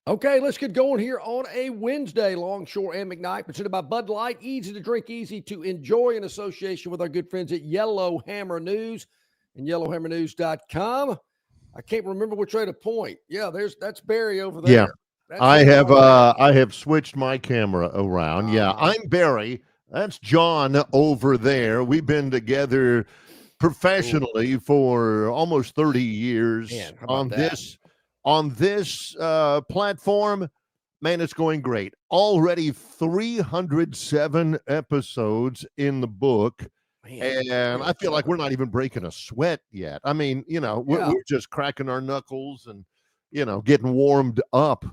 Okay, let's get going here on a Wednesday. Longshore and McKnight, presented by Bud Light. Easy to drink, easy to enjoy in association with our good friends at Yellow Hammer News and yellowhammernews.com. I can't remember which way to point. Yeah, that's Barry over there. Yeah, That's I have switched my camera around. Yeah, I'm Barry. That's John over there. We've been together professionally for almost 30 years. Man, how about that? On this platform. Man, it's going great. Already 307 episodes in the book. Man, and I feel like we're not even breaking a sweat yet. I mean, we're just cracking our knuckles and, getting warmed up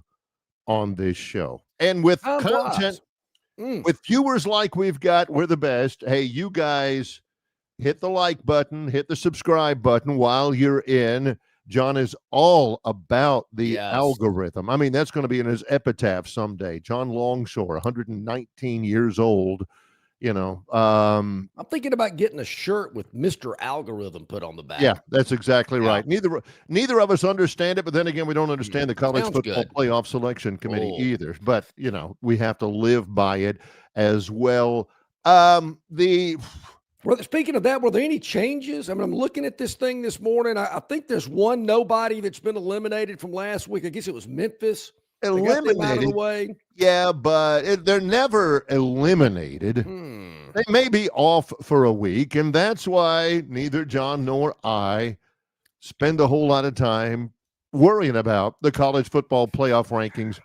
on this show. And with content, with viewers like we've got, we're the best. Hey, you guys, hit the like button, hit the subscribe button while you're in. John is all about the algorithm. I mean, that's going to be in his epitaph someday. John Longshore, 119 years old. I'm thinking about getting a shirt with Mr. Algorithm put on the back. Yeah, that's exactly right. Neither of us understand it, but then again, we don't understand the college football playoff selection committee either. But we have to live by it as well. Well, speaking of that, were there any changes? I mean, I'm looking at this thing this morning. I think there's one nobody that's been eliminated from last week. I guess it was Memphis. Eliminated out of the way. Yeah, but they're never eliminated. They may be off for a week, and that's why neither John nor I spend a whole lot of time worrying about the college football playoff rankings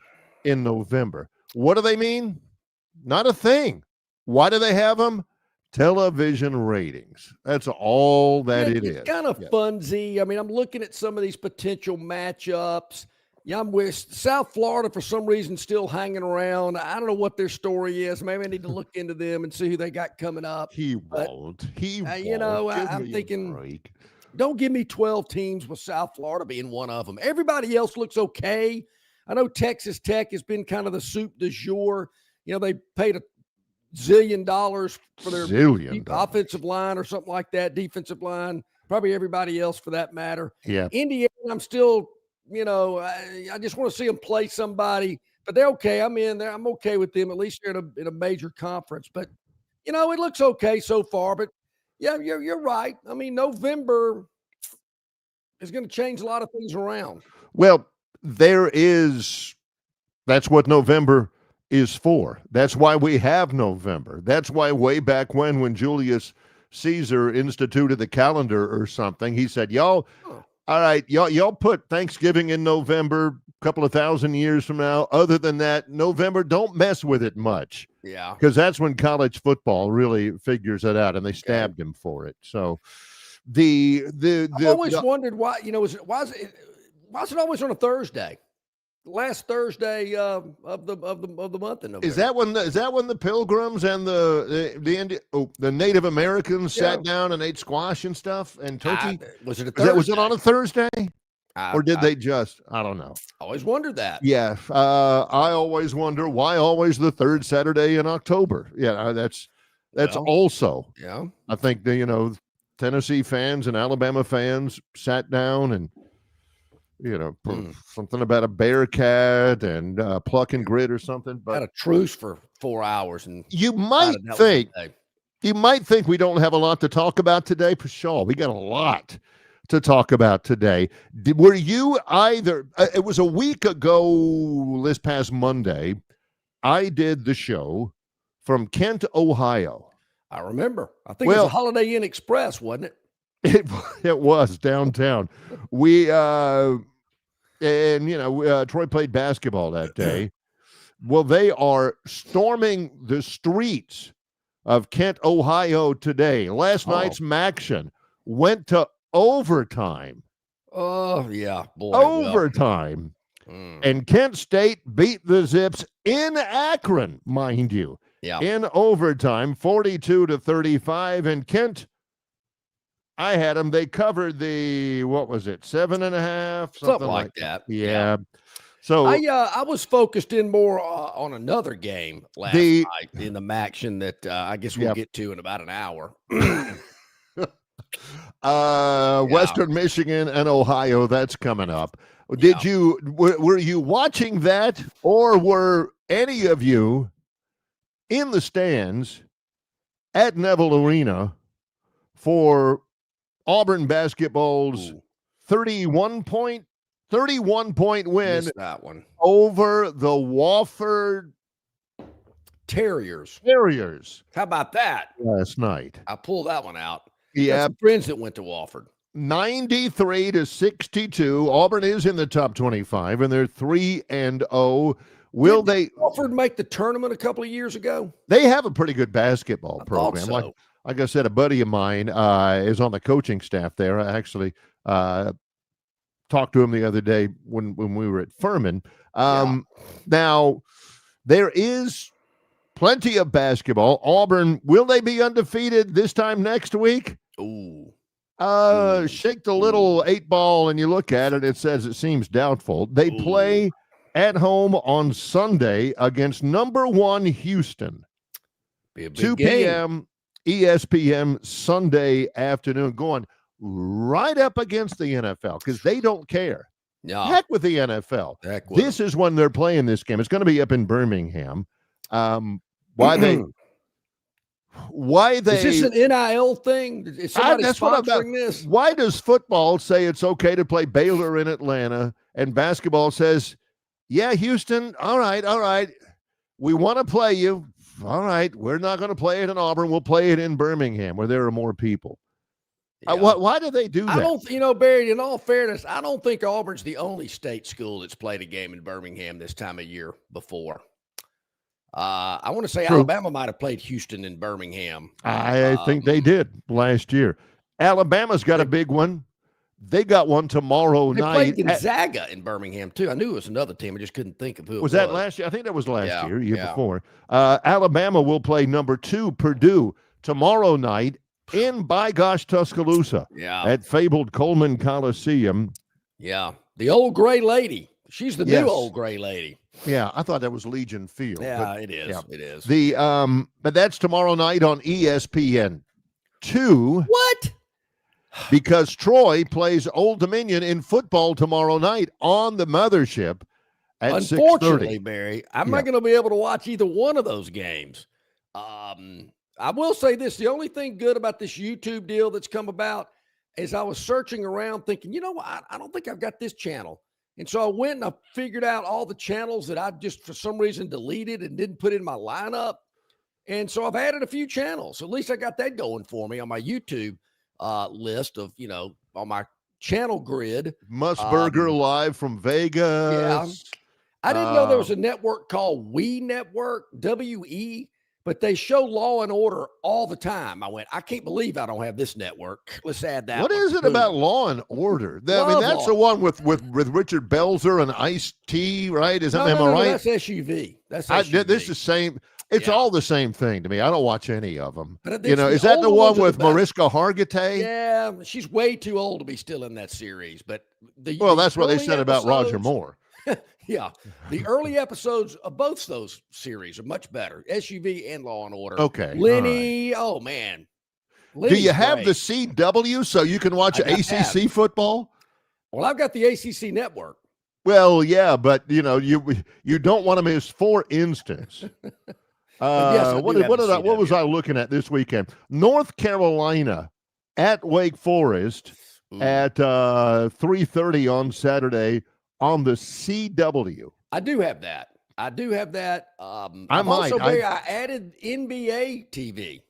in November. What do they mean? Not a thing. Why do they have them? Television ratings. That's all that it is. It's kind of funsy. I mean, I'm looking at some of these potential matchups. Yeah, I'm with South Florida for some reason still hanging around. I don't know what their story is. Maybe I need to look into them and see who they got coming up. He won't. I'm thinking, don't give me 12 teams with South Florida being one of them. Everybody else looks okay. I know Texas Tech has been kind of the soup du jour. They paid $1 zillion for their offensive line or something like that, defensive line, probably everybody else for that matter. Yeah. Indiana, I'm still, I just want to see them play somebody, but they're okay. I'm in there. I'm okay with them. At least they're in a major conference, but it looks okay so far, but yeah, you're right. I mean, November is going to change a lot of things around. Well, that's what November is for. That's why we have November. That's why way back when Julius Caesar instituted the calendar or something, he said, all right, y'all put Thanksgiving in November a couple of thousand years from now. Other than that, November, don't mess with it much. Yeah. Because that's when college football really figures it out, and they stabbed him for it. So I've always wondered why, why is it always on a Thursday? Last Thursday of the month in November. Is that when the Pilgrims and the Native Americans sat down and ate squash and stuff and turkey? Was it a Thursday? Was it on a Thursday? Or did they just? I don't know. I always wondered that. Yeah, I always wonder why always the third Saturday in October. Yeah, that's also. Yeah, I think Tennessee fans and Alabama fans sat down and. Something about a bear cat and pluck and grit or something. But had a truce for 4 hours, and you might think we don't have a lot to talk about today. Pshaw, we got a lot to talk about today. Were you either? It was a week ago, this past Monday. I did the show from Kent, Ohio. I remember. I think it was a Holiday Inn Express, wasn't it? It was downtown. Troy played basketball that day. Well, they are storming the streets of Kent, Ohio today. Last night's action went to overtime. Oh, yeah. Boy, overtime. And Kent State beat the Zips in Akron, mind you. Yeah. In overtime, 42-35. And Kent, I had them. They covered the, 7.5? Something like that. Yeah. So I was focused in more on another game last night in the action that I guess we'll get to in about an hour. Western Michigan and Ohio, that's coming up. Did you were you watching that, or were any of you in the stands at Neville Arena for Auburn basketball's 31 point win that one over the Wofford Terriers? How about that? Last night. I pulled that one out. Yeah. Some friends that went to Wofford. 93-62. Auburn is in the top 25, and they're 3-0. Will they? Wofford make the tournament a couple of years ago? They have a pretty good basketball program. So. Like I said, a buddy of mine is on the coaching staff there. I actually talked to him the other day when we were at Furman. Now, there is plenty of basketball. Auburn, will they be undefeated this time next week? Shake the little 8-ball and you look at it, it says it seems doubtful. They play at home on Sunday against number 1 Houston. Be a big 2 p.m. ESPN Sunday afternoon, going right up against the NFL because they don't care. Heck with the NFL. This is when they're playing this game. It's going to be up in Birmingham. Why they is this an NIL thing? Is somebody sponsoring this? Why does football say it's okay to play Baylor in Atlanta and basketball says, yeah, Houston, all right, we want to play you. All right, we're not going to play it in Auburn. We'll play it in Birmingham where there are more people. Why do they do that? I don't, Barry, in all fairness, I don't think Auburn's the only state school that's played a game in Birmingham this time of year before. I want to say True. Alabama might have played Houston in Birmingham. I think they did last year. Alabama's got a big one. They got one tomorrow night. They played Gonzaga in Birmingham, too. I knew it was another team. I just couldn't think of who it was. Was that last year? I think that was last year before. Alabama will play number 2, Purdue, tomorrow night in, by gosh, Tuscaloosa at fabled Coleman Coliseum. Yeah, the old gray lady. She's the new old gray lady. Yeah, I thought that was Legion Field. Yeah, it is. Yeah. It is. But that's tomorrow night on ESPN 2. What? Because Troy plays Old Dominion in football tomorrow night on the mothership at 6:30. Unfortunately, Barry, I'm not going to be able to watch either one of those games. I will say this. The only thing good about this YouTube deal that's come about is I was searching around thinking, I don't think I've got this channel. And so I went and I figured out all the channels that I just, for some reason, deleted and didn't put in my lineup. And so I've added a few channels. At least I got that going for me on my YouTube list of, on my channel grid. Musburger live from Vegas. Yeah. I didn't know there was a network called We Network, WE, but they show Law and Order all the time. I went, I can't believe I don't have this network. Let's add that. What is it about Law and Order? That's the one with Richard Belzer and Ice-T, right? Am I right? That's SUV. That's SUV. This is same. It's all the same thing to me. I don't watch any of them. Is that the one with Mariska Hargitay? Yeah, she's way too old to be still in that series. But that's what they said about Roger Moore. Yeah, the early episodes of both those series are much better. SUV and Law and Order. Okay, Lenny. Right. Oh man, Lenny's do you have great. The CW so you can watch ACC football? Well, I've got the ACC network. Well, yeah, but you don't want to miss. For instance. What was I looking at this weekend? North Carolina at Wake Forest at 3:30 on Saturday on the CW. I do have that. I added NBA TV,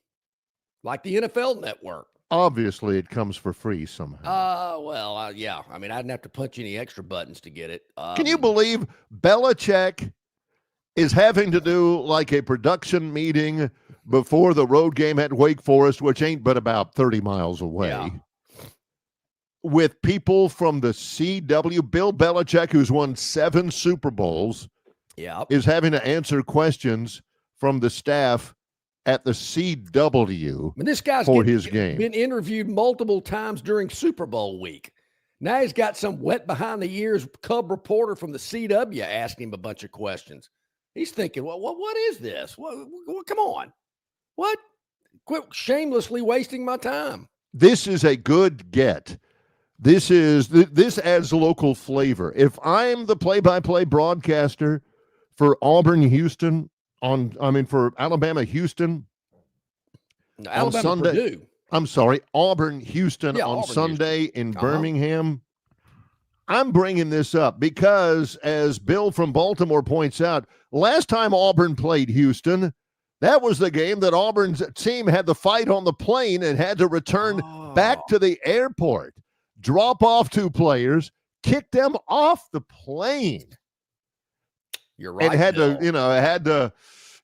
like the NFL Network. Obviously, it comes for free somehow. Yeah. I mean, I didn't have to punch any extra buttons to get it. Can you believe Belichick is having to do like a production meeting before the road game at Wake Forest, which ain't but about 30 miles away, with people from the CW? Bill Belichick, who's won 7 Super Bowls, is having to answer questions from the staff at the CW this guy's been interviewed multiple times during Super Bowl week. Now he's got some wet behind the ears Cub reporter from the CW asking him a bunch of questions. He's thinking, what is this? What, come on. What? Quit shamelessly wasting my time. This is a good get This adds local flavor. If I'm the play-by-play broadcaster for Auburn-Houston for Alabama-Houston on Sunday. Purdue. I'm sorry, Auburn-Houston on Sunday in Birmingham. I'm bringing this up because, as Bill from Baltimore points out, last time Auburn played Houston, that was the game that Auburn's team had the fight on the plane and had to return back to the airport, drop off 2 players, kick them off the plane. You're right. And had to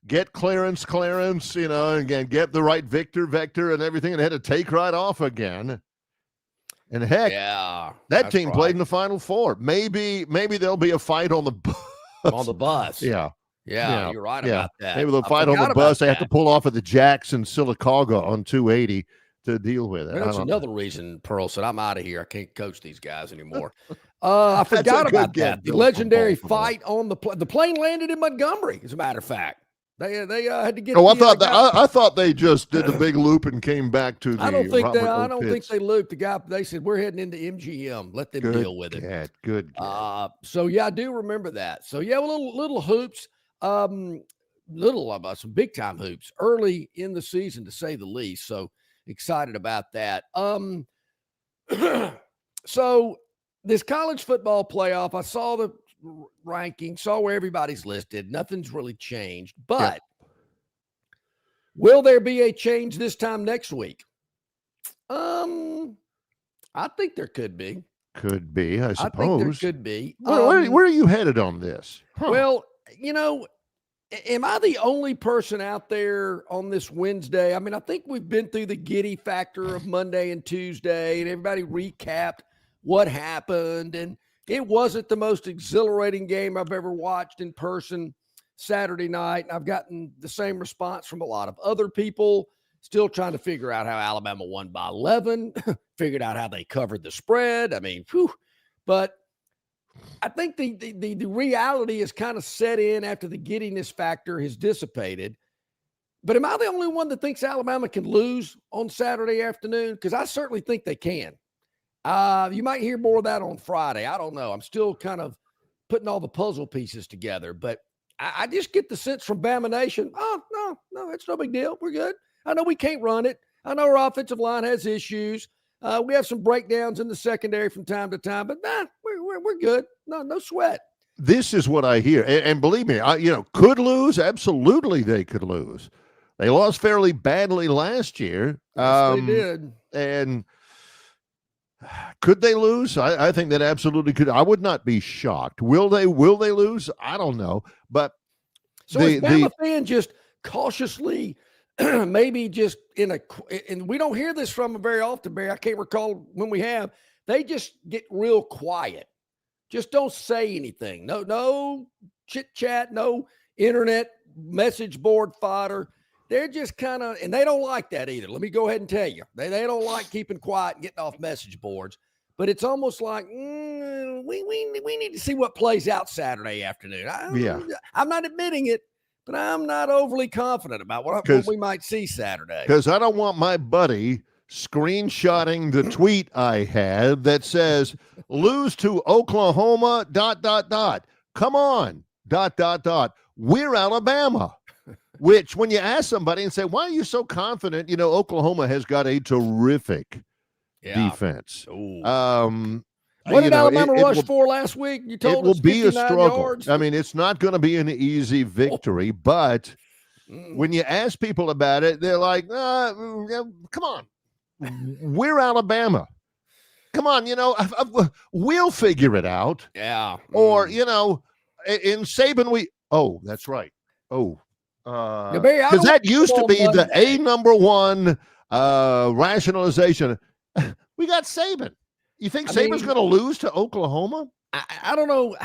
get clearance, and get the right vector and everything, and had to take right off again. And heck, that team played in the Final Four. Maybe there'll be a fight on the bus. On the bus. Yeah, you're right about that. Maybe they'll fight on the bus. They have to pull off at the Jackson Sylacauga on 280 to deal with it. Well, that's another reason Pearl said, I'm out of here. I can't coach these guys anymore. I forgot about that. The legendary fight on the plane landed in Montgomery, as a matter of fact. They had to get. I thought they just did the big loop and came back to the. I don't think they looped the guy. They said we're heading into MGM. Let them deal with it. Good. So I do remember that. So little hoops, some big time hoops early in the season, to say the least. So excited about that. So this college football playoff, I saw the ranking, saw where everybody's listed. Nothing's really changed, but will there be a change this time next week? I think there could be. Could be, I suppose. I think there could be. Where are you headed on this? Well, am I the only person out there on this Wednesday? I mean, I think we've been through the giddy factor of Monday and Tuesday, and everybody recapped what happened, and it wasn't the most exhilarating game I've ever watched in person Saturday night. And I've gotten the same response from a lot of other people, still trying to figure out how Alabama won by 11, figured out how they covered the spread. I mean, but I think the reality is kind of set in after the giddiness factor has dissipated. But am I the only one that thinks Alabama can lose on Saturday afternoon? Because I certainly think they can. You might hear more of that on Friday. I don't know. I'm still kind of putting all the puzzle pieces together, but I just get the sense from Bama Nation, no, it's no big deal. We're good. I know we can't run it. I know our offensive line has issues. We have some breakdowns in the secondary from time to time, but we're good. No sweat. This is what I hear. And believe me, could lose. Absolutely, they could lose. They lost fairly badly last year. Yes, they did. And could they lose? I think that absolutely could. I would not be shocked. Will they lose? I don't know. But so is Bama fan just cautiously, maybe just and we don't hear this from them very often, Barry. I can't recall when we have. They just get real quiet. Just don't say anything. No chit chat. No internet message board fodder. They're just kind of, and they don't like that either. Let me go ahead and tell you. They don't like keeping quiet and getting off message boards. But it's almost like, we need to see what plays out Saturday afternoon. I'm not admitting it, but I'm not overly confident about what we might see Saturday. Because I don't want my buddy screenshotting the tweet I had that says, lose to Oklahoma, ... Come on, ... We're Alabama. Which, when you ask somebody and say, why are you so confident? Oklahoma has got a terrific defense. What did Alabama rush for last week? You told us it will be a struggle. Yards. I mean, it's not going to be an easy victory, but when you ask people about it, they're like, come on. We're Alabama. Come on, we'll figure it out. Yeah. Or, in Saban, that's right. Because that used to be the number one rationalization. We got Saban. You think Saban's going to lose to Oklahoma? I don't know.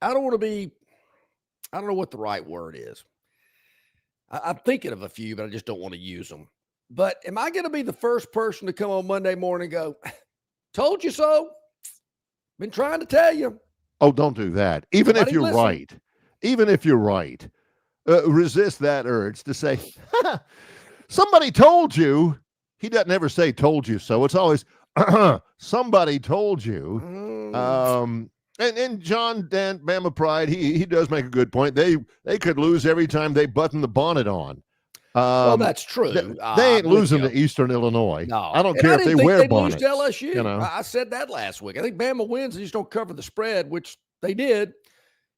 I don't know what the right word is. I'm thinking of a few, but I just don't want to use them. But am I going to be the first person to come on Monday morning and go, told you so? Been trying to tell you. Oh, don't do that. Even if you're right. Resist that urge to say, somebody told you. He doesn't ever say told you so. It's always, Somebody told you. And John Dan Bama Pride, he does make a good point. They could lose every time they button the bonnet on. Well, that's true. They ain't losing to Eastern Illinois. No, I don't care if they wear bonnets. Lose to LSU. I said that last week. I think Bama wins. They just don't cover the spread, which they did.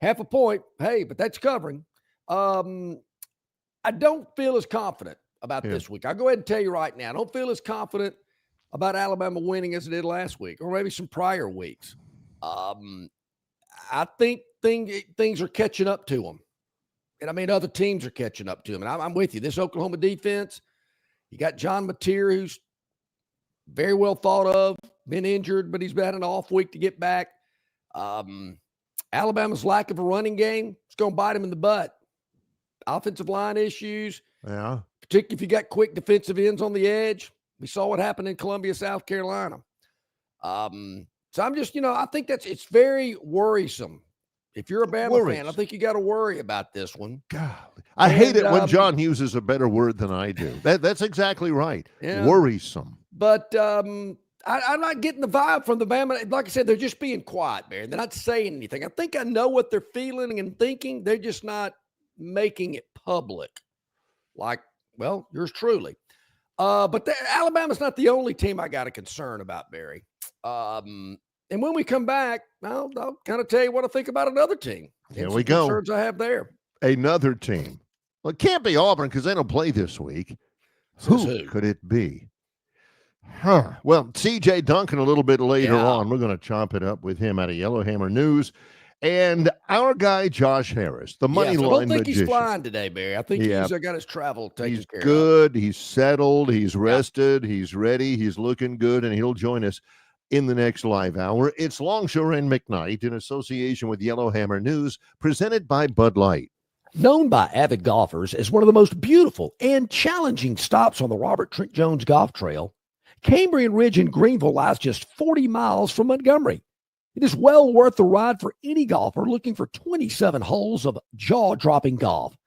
Half a point. Hey, but that's covering. I don't feel as confident about this week. I'll go ahead and tell you right now. I don't feel as confident about Alabama winning as I did last week, or maybe some prior weeks. I think things are catching up to them. And I mean, other teams are catching up to them. And I'm with you. This Oklahoma defense, you got John Mateer, who's very well thought of, been injured, but he's had an off week to get back. Alabama's lack of a running game, it's going to bite him in the butt. Offensive line issues. Yeah. Particularly if you got quick defensive ends on the edge. We saw what happened in Columbia, South Carolina. So I'm just, I think it's very worrisome. If you're a Bama fan, I think you got to worry about this one. God, I hate it when John uses a better word than I do. That's exactly right. Yeah. Worrisome. But I'm not getting the vibe from the Bama. Like I said, they're just being quiet, Barry. They're not saying anything. I think I know what they're feeling and thinking. They're just not making it public. Like, well, yours truly. But Alabama's not the only team I got a concern about, Barry. And when we come back, I'll kind of tell you what I think about another team. Here we go. Concerns I have there. Another team. Well, it can't be Auburn because they don't play this week. Who could it be? Well, C.J. Duncan a little bit later on. We're going to chop it up with him out of Yellowhammer News. And our guy, Josh Harris, the money line magician. I don't think he's flying today, Barry. I think he's got his travel taken care of. He's good. He's settled. He's rested. He's ready. He's looking good, and he'll join us in the next live hour. It's Longshore and McKnight in association with Yellowhammer News, presented by Bud Light. Known by avid golfers as one of the most beautiful and challenging stops on the Robert Trent Jones Golf Trail, Cambrian Ridge in Greenville lies just 40 miles from Montgomery. It is well worth the ride for any golfer looking for 27 holes of jaw-dropping golf.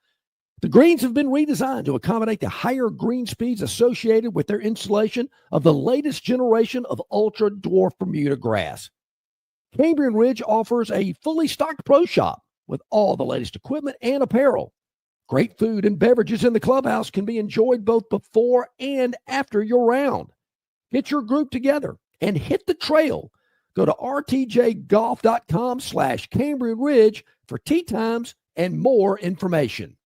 The greens have been redesigned to accommodate the higher green speeds associated with their installation of the latest generation of ultra-dwarf Bermuda grass. Cambrian Ridge offers a fully stocked pro shop with all the latest equipment and apparel. Great food and beverages in the clubhouse can be enjoyed both before and after your round. Get your group together and hit the trail. Go to rtjgolf.com/Cambrian Ridge for tee times and more information.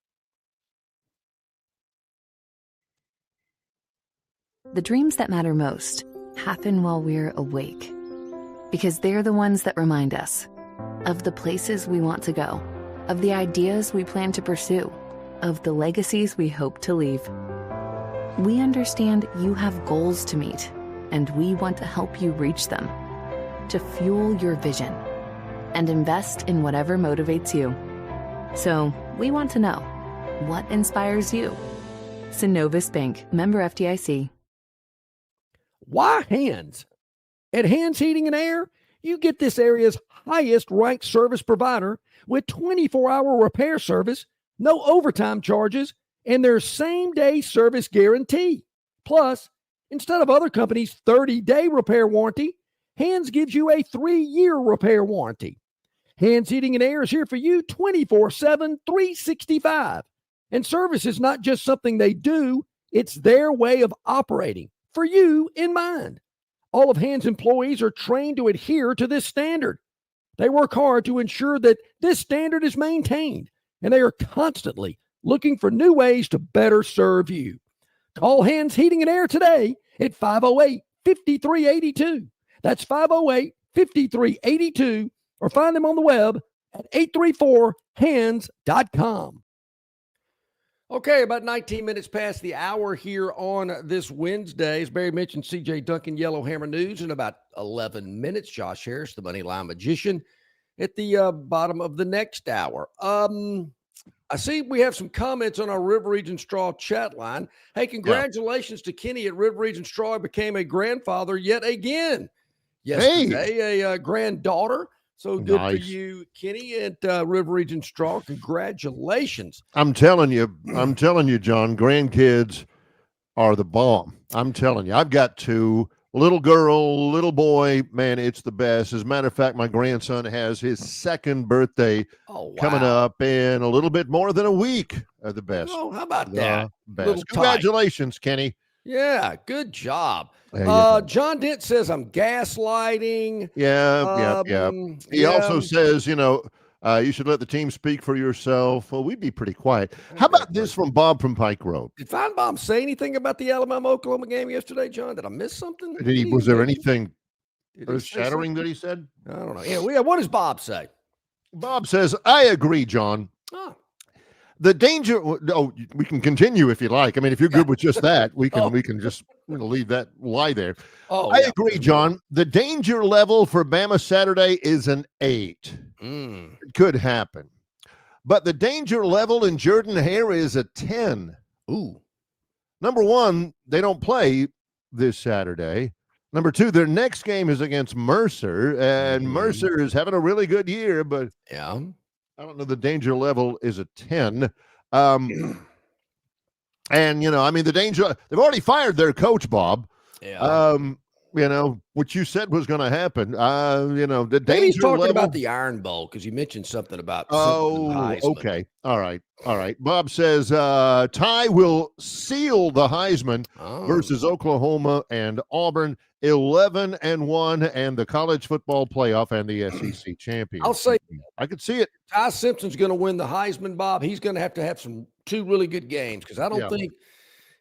The dreams that matter most happen while we're awake, because they're the ones that remind us of the places we want to go, of the ideas we plan to pursue, of the legacies we hope to leave. We understand you have goals to meet, and we want to help you reach them, to fuel your vision and invest in whatever motivates you. So we want to know, what inspires you? Synovus Bank, member FDIC. Why Hands? At Hands Heating and Air, you get this area's highest ranked service provider with 24-hour repair service, no overtime charges, and their same-day service guarantee. Plus, instead of other companies' 30-day repair warranty, Hands gives you a 3-year repair warranty. Hands Heating and Air is here for you 24/7, 365. And service is not just something they do, it's their way of operating, for you in mind. All of Hands employees are trained to adhere to this standard. They work hard to ensure that this standard is maintained, and they are constantly looking for new ways to better serve you. Call Hands Heating and Air today at 508-5382. That's 508-5382, or find them on the web at 834hands.com. Okay, about 19 minutes past the hour here on this Wednesday. As Barry mentioned, C.J. Duncan, Yellowhammer News. In about 11 minutes, Josh Harris, the Money Line Magician, at the bottom of the next hour. I see we have some comments on our River Region Straw chat line. Hey, congratulations to Kenny at River Region Straw. He became a grandfather yet again yesterday, a granddaughter. So good for you, Kenny, at River Region Straw. Congratulations. I'm telling you, John, grandkids are the bomb. I'm telling you, I've got 2. little girl, little boy, man, it's the best. As a matter of fact, my grandson has his second birthday coming up in a little bit more than a week. The best. Oh, how about that? Best. Congratulations, Kenny. Yeah, good job. John Dent says I'm gaslighting. Yeah. He also says, you should let the team speak for yourself. Well, we'd be pretty quiet. How about this from Bob from Pike Road? Did Feinbaum say anything about the Alabama-Oklahoma game yesterday, John? Did I miss something? Was there anything earth-shattering that he said? I don't know. Yeah, what does Bob say? Bob says, I agree, John. The danger. Oh, we can continue if you like. I mean, if you're good with just that, we can just leave that lie there. I agree, John. The danger level for Bama Saturday is an 8. It could happen, but the danger level in Jordan-Hare is a 10. Ooh. Number one, they don't play this Saturday. Number two, their next game is against Mercer, and Mercer is having a really good year, but I don't know. The danger level is a 10. And, the danger, they've already fired their coach, Bob. Yeah. What you said was going to happen. The danger Maybe he's talking level about the Iron Bowl because you mentioned something about. Okay. All right. Bob says Ty will seal the Heisman versus Oklahoma and Auburn. 11-1 and the college football playoff and the SEC championship. I'll say I could see it. Ty Simpson's going to win the Heisman, Bob. He's going to have two really good games because I don't think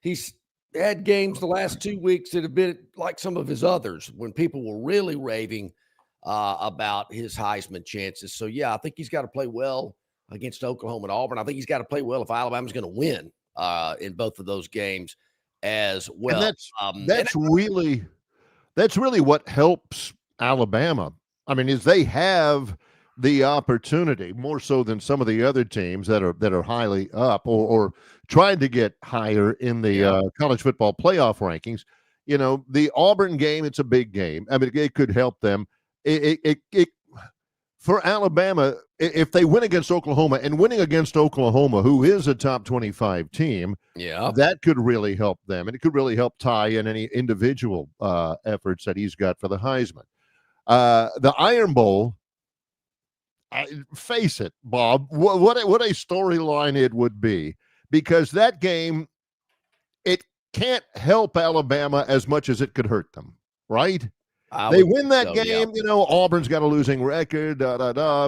he's had games the last 2 weeks that have been like some of his others when people were really raving about his Heisman chances. So, I think he's got to play well against Oklahoma and Auburn. I think he's got to play well if Alabama's going to win in both of those games as well. And that's really what helps Alabama. I mean, is they have the opportunity more so than some of the other teams that are highly up or trying to get higher in the college football playoff rankings. The Auburn game, it's a big game. I mean, it could help them. It for Alabama, if they win against Oklahoma and winning against Oklahoma, who is a top 25 team, that could really help them. And it could really help Ty in any individual efforts that he's got for the Heisman. The Iron Bowl, face it, Bob, what a storyline it would be, because that game, it can't help Alabama as much as it could hurt them, right? They win that game, Auburn's got a losing record,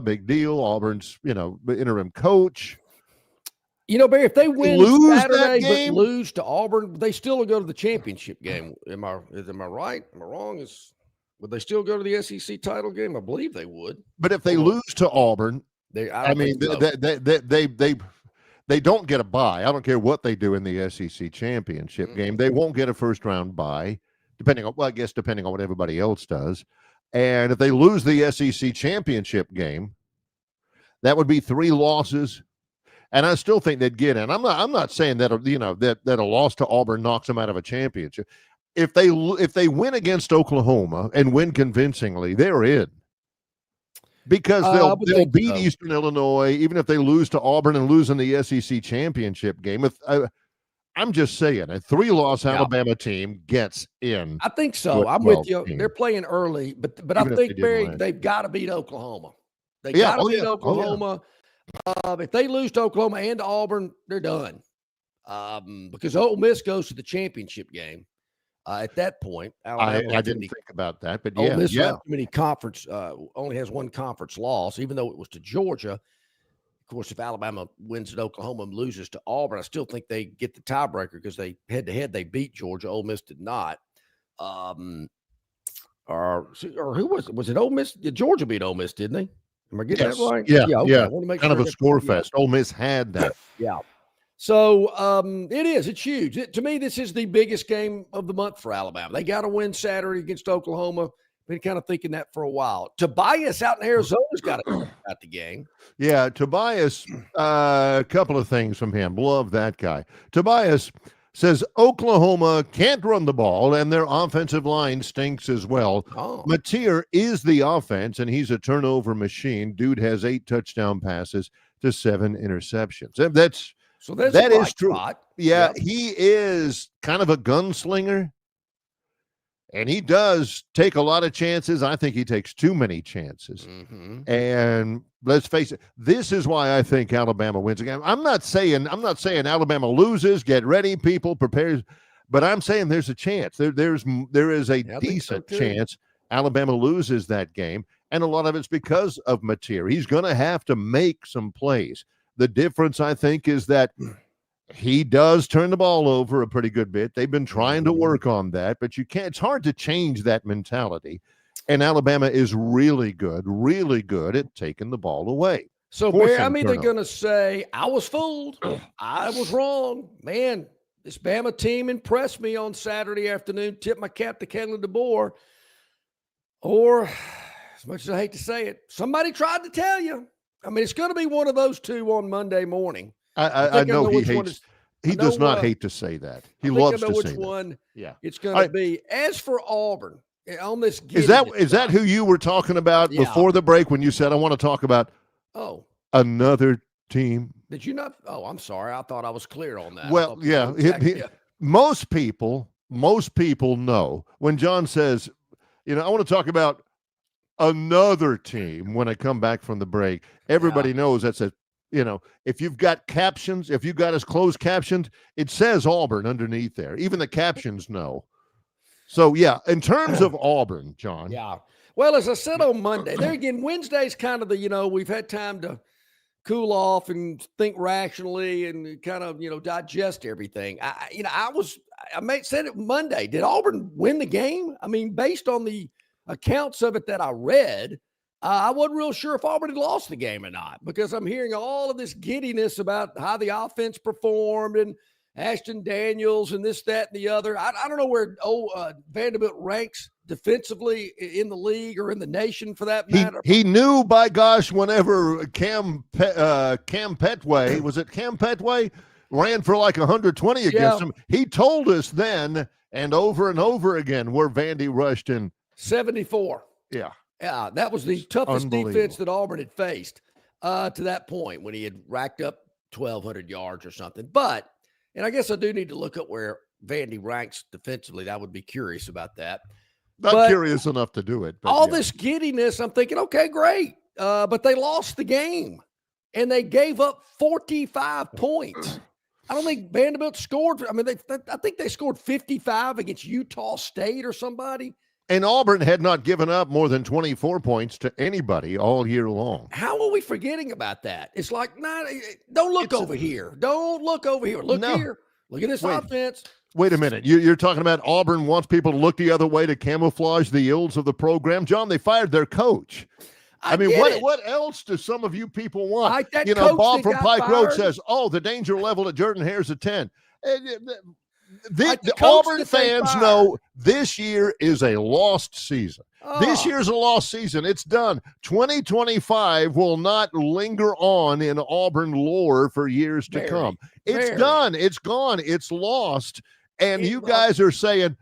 big deal. Auburn's, interim coach. Barry, if they win Saturday but lose to Auburn, they still will go to the championship game. Am I right? Am I wrong? Would they still go to the SEC title game? I believe they would. But if they lose to Auburn, they don't get a bye. I don't care what they do in the SEC championship game. They won't get a first round bye. Depending on what everybody else does. And if they lose the SEC championship game, that would be 3 losses. And I still think they'd get in. I'm not saying that a loss to Auburn knocks them out of a championship. If they win against Oklahoma and win convincingly, they're in. Because they'll beat Eastern Illinois, even if they lose to Auburn and lose in the SEC championship game. I'm just saying, a 3-loss Alabama team gets in. I think so. I'm with you. They're playing early, but I think, Barry, they've got to beat Oklahoma. They got to beat Oklahoma. If they lose to Oklahoma and to Auburn, they're done. Because Ole Miss goes to the championship game. At that point, Alabama I didn't think about that, but Ole Miss has too many only has one conference loss, even though it was to Georgia. Of course, if Alabama wins at Oklahoma and loses to Auburn, I still think they get the tiebreaker because they head-to-head they beat Georgia. Ole Miss did not. Or who was it? Ole Miss? Georgia beat Ole Miss, didn't they? Am I getting that right? Yeah. I want to make kind of a score fest. Ole Miss had that. So it's huge. To me, this is the biggest game of the month for Alabama. They got to win Saturday against Oklahoma. Been kind of thinking that for a while. Tobias out in Arizona's got to at the game. Yeah, Tobias, a couple of things from him. Love that guy. Tobias says Oklahoma can't run the ball, and their offensive line stinks as well. Mateer is the offense, and he's a turnover machine. Dude has 8 touchdown passes to 7 interceptions. That is true. Spot. Yeah, he is kind of a gunslinger. And he does take a lot of chances. I think he takes too many chances. Mm-hmm. And let's face it, this is why I think Alabama wins again. I'm not saying Alabama loses. Get ready, people, prepare. But I'm saying there's a chance. There is a decent chance Alabama loses that game. And a lot of it's because of Mateer. He's going to have to make some plays. The difference, I think, is that he does turn the ball over a pretty good bit. They've been trying to work on that, but you can't. It's hard to change that mentality. And Alabama is really good at taking the ball away. So, Bear, I mean, they're going to say, I was fooled. I was wrong. Man, this Bama team impressed me on Saturday afternoon. Tip my cap to Kalen DeBoer. Or, as much as I hate to say it, somebody tried to tell you. I mean, it's going to be one of those two on Monday morning. I know he hates. He does not hate to say that. He loves to say that. Which one it's going to be. As for Auburn, on this, is that who you were talking about before the break when you said I want to talk about another team? Did you not? Oh, I'm sorry. I thought I was clear on that. Well, most people know when John says, I want to talk about another team when I come back from the break. Everybody knows that's a. If you've got captions, if you've got us closed captioned, it says Auburn underneath there. Even the captions know. So, in terms of Auburn, John. Yeah. Well, as I said on Monday, there again, Wednesday's kind of the, we've had time to cool off and think rationally and kind of, digest everything. I said it Monday. Did Auburn win the game? I mean, based on the accounts of it that I read, I wasn't real sure if Auburn had lost the game or not, because I'm hearing all of this giddiness about how the offense performed and Ashton Daniels and this, that, and the other. I don't know where Vanderbilt ranks defensively in the league or in the nation for that matter. He knew, by gosh, whenever Cam Petway, was it Cam Petway, ran for like 120 against him, he told us then and over again where Vandy rushed in 74. Yeah. Yeah, that was the toughest defense that Auburn had faced to that point when he had racked up 1,200 yards or something. But, and I guess I do need to look up where Vandy ranks defensively. I would be curious about that. Not curious enough to do it. But this giddiness, I'm thinking, okay, great. But they lost the game, and they gave up 45 points. I don't think Vanderbilt scored. I mean, I think they scored 55 against Utah State or somebody. And Auburn had not given up more than 24 points to anybody all year long. How are we forgetting about that? It's like, don't look over here. Don't look over here. Look here. Look at this offense. Wait a minute. You're talking about Auburn wants people to look the other way to camouflage the ills of the program? John, they fired their coach. I mean, what else do some of you people want? Bob from Pike Road says, the danger level at Jordan-Hare is a 10. The Auburn fans know this year is a lost season. This year's a lost season. It's done. 2025 will not linger on in Auburn lore for years to come. It's done. It's gone. It's lost. And you guys are saying,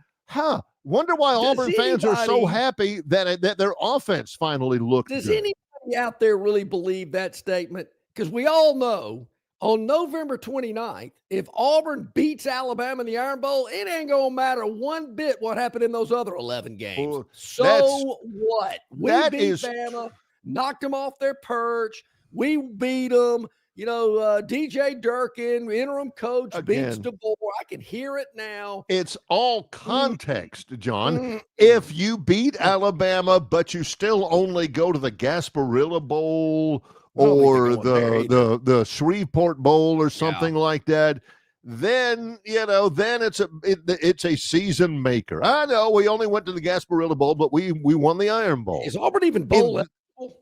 wonder why Auburn fans are so happy that their offense finally looked good. Does anybody out there really believe that statement? Because we all know on November 29th, if Auburn beats Alabama in the Iron Bowl, it ain't going to matter one bit what happened in those other 11 games. So what? We beat Bama, knocked them off their perch. We beat them. DJ Durkin, interim coach, beats DeBoer. I can hear it now. It's all context, John. If you beat Alabama, but you still only go to the Gasparilla Bowl or the Shreveport Bowl or something like that, then it's a season maker. I know we only went to the Gasparilla Bowl, but we won the Iron Bowl. Is Auburn even bowl?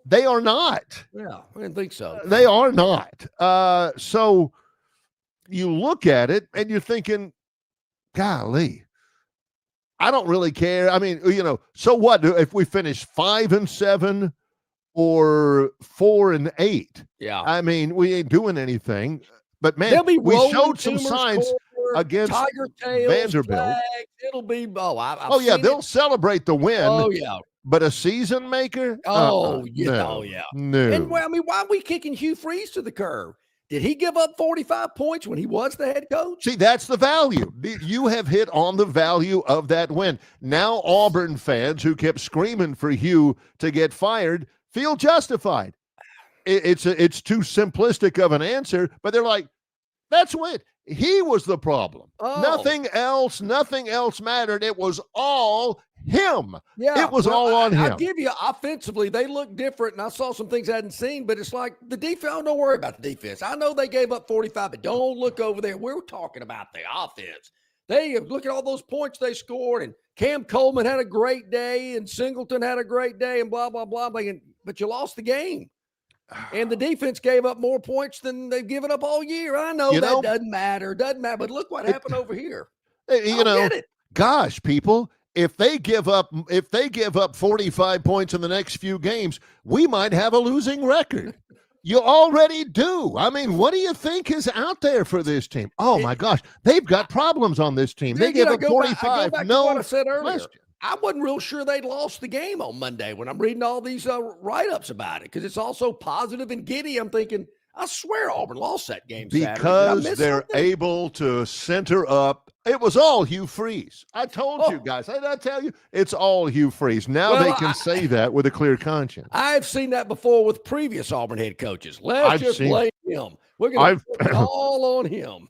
They are not. Yeah, I didn't think so. They are not. So you look at it and you're thinking, golly, I don't really care. I mean, so what if we finish 5-7? Or 4-8. Yeah. I mean, we ain't doing anything. But, man, we showed some signs against Tiger Tails, Vanderbilt. Flags. It'll be, they'll celebrate the win. Oh, yeah. But a season maker? No. No. And, why are we kicking Hugh Freeze to the curb? Did he give up 45 points when he was the head coach? See, that's the value. You have hit on the value of that win. Now Auburn fans who kept screaming for Hugh to get fired feel justified. It's too simplistic of an answer, but they're like, that's what he was the problem. Oh. Nothing else mattered. It was all him. Yeah, it was all on him. I'll give you, offensively, they look different, and I saw some things I hadn't seen, but it's like the defense, don't worry about the defense. I know they gave up 45, but don't look over there. We're talking about the offense. They look at all those points they scored, and Cam Coleman had a great day, and Singleton had a great day, and blah, blah, blah. But you lost the game. And the defense gave up more points than they've given up all year. I know that doesn't matter. But look what happened over here. Gosh, people, if they give up 45 points in the next few games, we might have a losing record. You already do. I mean, what do you think is out there for this team? Oh my gosh, they've got problems on this team. They give up 45. Back to what I said earlier. I wasn't real sure they'd lost the game on Monday when I'm reading all these write-ups about it, because it's all so positive and giddy. I'm thinking, I swear Auburn lost that game because they're able to center up. It was all Hugh Freeze. I told you guys. Did I tell you? It's all Hugh Freeze. Now they can say that with a clear conscience. I've seen that before with previous Auburn head coaches. Let's just blame him. We're going to put it all on him.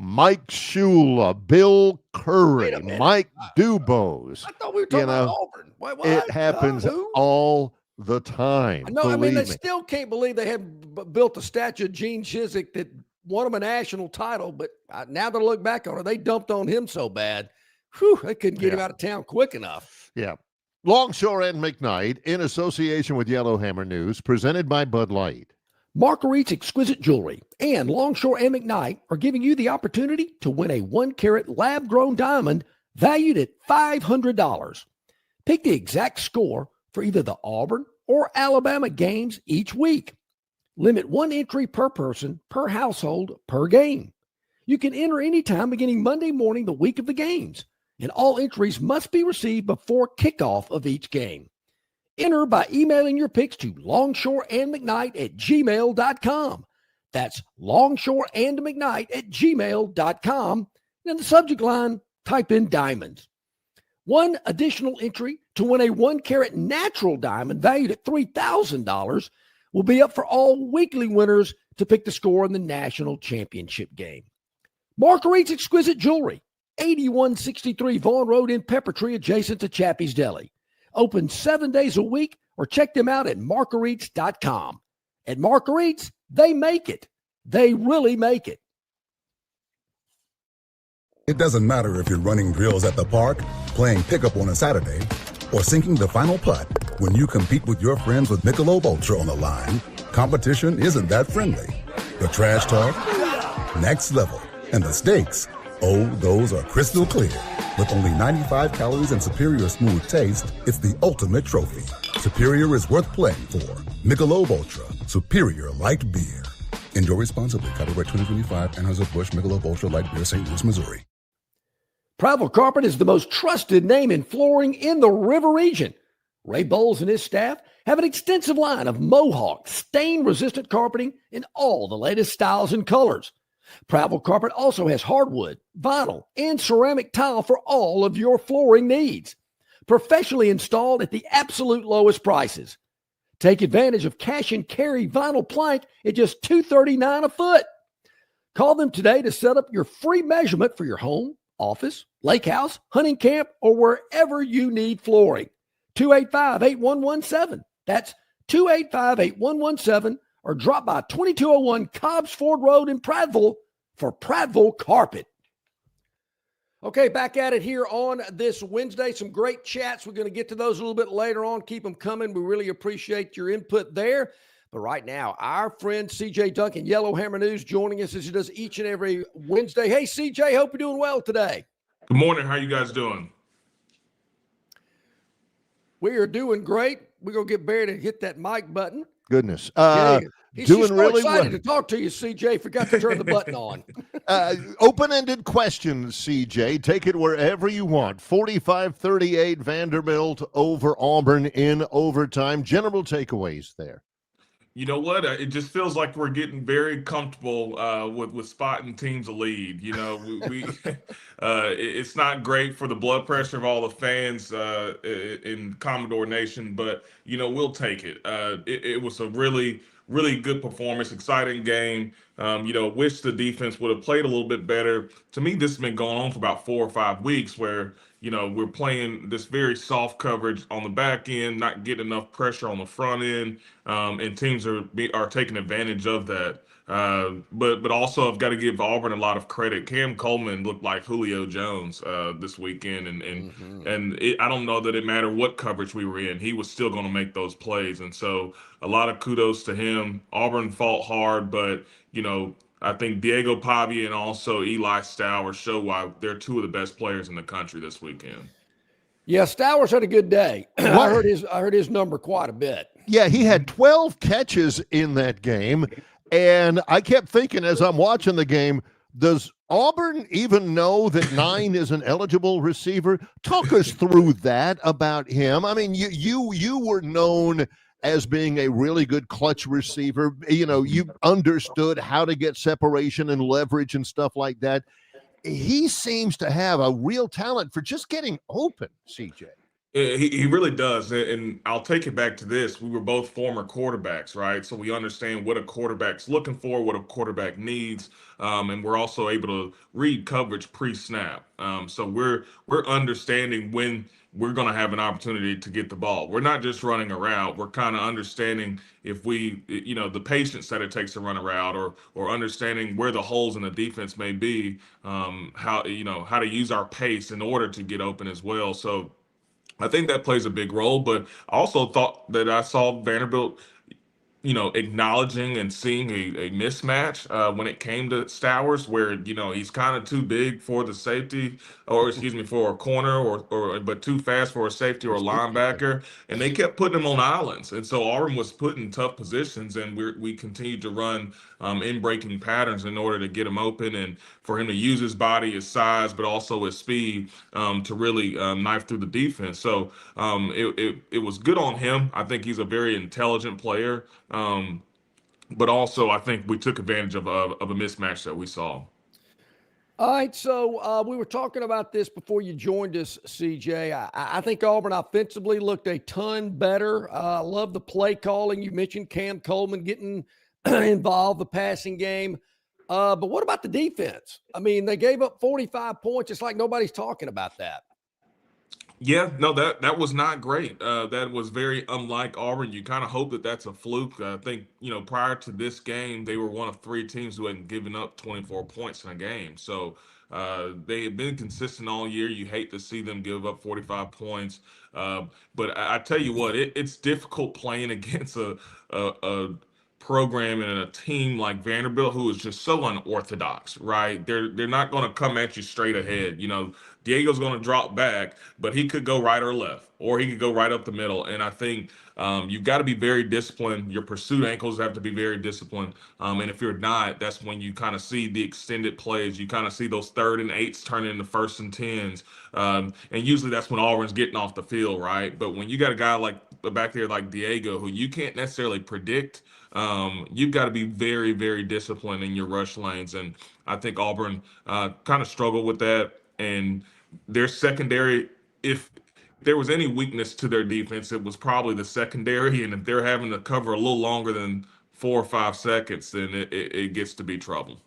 Mike Shula, Bill Curry, Mike Dubose. I thought we were talking about Auburn. What? It happens all the time. No, I mean, they still can't believe they have built a statue of Gene Chizik that won them a national title, but now that I look back on it, they dumped on him so bad. Whew, they couldn't get him out of town quick enough. Yeah. Longshore and McKnight, in association with Yellowhammer News, presented by Bud Light. Marguerite's Exquisite Jewelry and Longshore and McKnight are giving you the opportunity to win a 1-carat lab-grown diamond valued at $500. Pick the exact score for either the Auburn or Alabama games each week. Limit 1 entry per person, per household, per game. You can enter anytime beginning Monday morning the week of the games, and all entries must be received before kickoff of each game. Enter by emailing your picks to longshoreandmcknight@gmail.com. That's longshoreandmcknight@gmail.com. And in the subject line, type in diamonds. 1 additional entry to win a 1-carat natural diamond valued at $3,000 will be up for all weekly winners to pick the score in the national championship game. Marguerite's Exquisite Jewelry, 8163 Vaughn Road in Peppertree, adjacent to Chappie's Deli. Open 7 days a week, or check them out at marguerites.com. At Marguerites, they make it. They really make it. It doesn't matter if you're running drills at the park, playing pickup on a Saturday, or sinking the final putt. When you compete with your friends with Michelob Ultra on the line, competition isn't that friendly. The trash talk, next level, and the stakes, those are crystal clear. With only 95 calories and superior smooth taste, it's the ultimate trophy. Superior is worth playing for. Michelob Ultra, superior light beer. Enjoy responsibly. Copyright 2025, Anheuser-Busch Michelob Ultra Light Beer, St. Louis, Missouri. Pravel Carpet is the most trusted name in flooring in the River region. Ray Bowles and his staff have an extensive line of Mohawk, stain-resistant carpeting in all the latest styles and colors. Pravel Carpet also has hardwood, vinyl, and ceramic tile for all of your flooring needs. Professionally installed at the absolute lowest prices. Take advantage of cash and carry vinyl plank at just $239 a foot. Call them today to set up your free measurement for your home, office, lake house, hunting camp, or wherever you need flooring. 285-8117. That's 285-8117, or drop by 2201 Cobbs Ford Road in Prattville for Prattville Carpet. Okay, back at it here on this Wednesday. Some great chats. We're going to get to those a little bit later on. Keep them coming. We really appreciate your input there. But right now, our friend CJ Duncan, Yellowhammer News, joining us as he does each and every Wednesday. Hey, CJ, hope you're doing well today. Good morning. How you guys doing? We are doing great. We're going to get Barry to hit that mic button. Goodness. He's doing so really excited well. to talk to you, CJ. Forgot to turn the button on. Open-ended questions, CJ. Take it wherever you want. 45-38 Vanderbilt over Auburn in overtime. General takeaways there. You know what? It just feels like we're getting very comfortable with spotting teams a lead. You know, it's not great for the blood pressure of all the fans in Commodore Nation, but you know we'll take it. It was a really good performance, exciting game. You know, wish the defense would have played a little bit better. To me, this has been going on for about 4 or 5 weeks, where you know we're playing this very soft coverage on the back end, not getting enough pressure on the front end, and teams are taking advantage of that. But also I've got to give Auburn a lot of credit. Cam Coleman looked like Julio Jones this weekend, and I don't know that it mattered what coverage we were in, he was still going to make those plays, and so a lot of kudos to him. Auburn fought hard, but you know I think Diego Pavia and also Eli Stowers show why they're two of the best players in the country this weekend. Yeah, Stowers had a good day. I heard his number quite a bit. Yeah, he had 12 catches in that game. And I kept thinking as I'm watching the game, does Auburn even know that 9 is an eligible receiver? Talk us through that about him. I mean, you were known as being a really good clutch receiver. You know, you understood how to get separation and leverage and stuff like that. He seems to have a real talent for just getting open, CJ. He really does. And I'll take it back to this. We were both former quarterbacks, right? So we understand what a quarterback's looking for, what a quarterback needs. And we're also able to read coverage pre-snap. So we're understanding when we're going to have an opportunity to get the ball. We're not just running a route. We're kind of understanding if we, you know, the patience that it takes to run a route, or understanding where the holes in the defense may be, how to use our pace in order to get open as well. So I think that plays a big role, but I also thought that I saw Vanderbilt, you know, acknowledging and seeing a mismatch when it came to Stowers, where, you know, he's kind of too big for the safety, or excuse me, for a corner, or but too fast for a safety or a linebacker, and they kept putting him on islands, and so Auburn was put in tough positions, and we continued to run in breaking patterns in order to get him open, and for him to use his body, his size, but also his speed to really knife through the defense. So it was good on him. I think he's a very intelligent player. But also, I think we took advantage of a mismatch that we saw. All right, so we were talking about this before you joined us, CJ. I think Auburn offensively looked a ton better. I love the play calling. You mentioned Cam Coleman getting involved, the passing game. But what about the defense? I mean, they gave up 45 points. It's like nobody's talking about that. Yeah, no, that was not great. That was very unlike Auburn. You kind of hope that that's a fluke. I think, you know, prior to this game, they were one of 3 teams who hadn't given up 24 points in a game. So they have been consistent all year. You hate to see them give up 45 points. But I tell you what, it's difficult playing against a program and a team like Vanderbilt, who is just so unorthodox, right? They're not going to come at you straight ahead. You know, Diego's going to drop back, but he could go right or left, or he could go right up the middle. And I think you've got to be very disciplined. Your pursuit ankles have to be very disciplined. And if you're not, that's when you kind of see the extended plays. You kind of see those 3rd and 8s turn into 1st and 10s. And usually that's when Auburn's getting off the field, right? But when you got a guy like back there like Diego, who you can't necessarily predict, you've got to be very, very disciplined in your rush lanes. And I think Auburn kind of struggled with that. And their secondary, if there was any weakness to their defense, it was probably the secondary. And if they're having to cover a little longer than 4 or 5 seconds, then it gets to be trouble.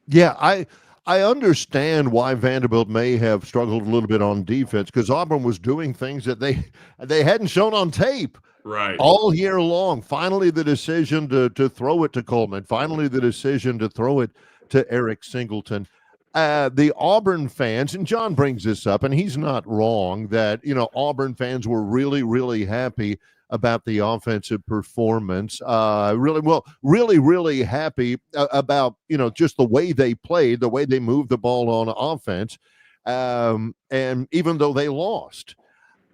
Yeah, I understand why Vanderbilt may have struggled a little bit on defense, because Auburn was doing things that they hadn't shown on tape. Right. All year long. Finally, the decision to throw it to Coleman. Finally, the decision to throw it to Eric Singleton. The Auburn fans, and John brings this up, and he's not wrong, that, you know, Auburn fans were really, really happy about the offensive performance. Really happy about, you know, just the way they played, the way they moved the ball on offense. And even though they lost,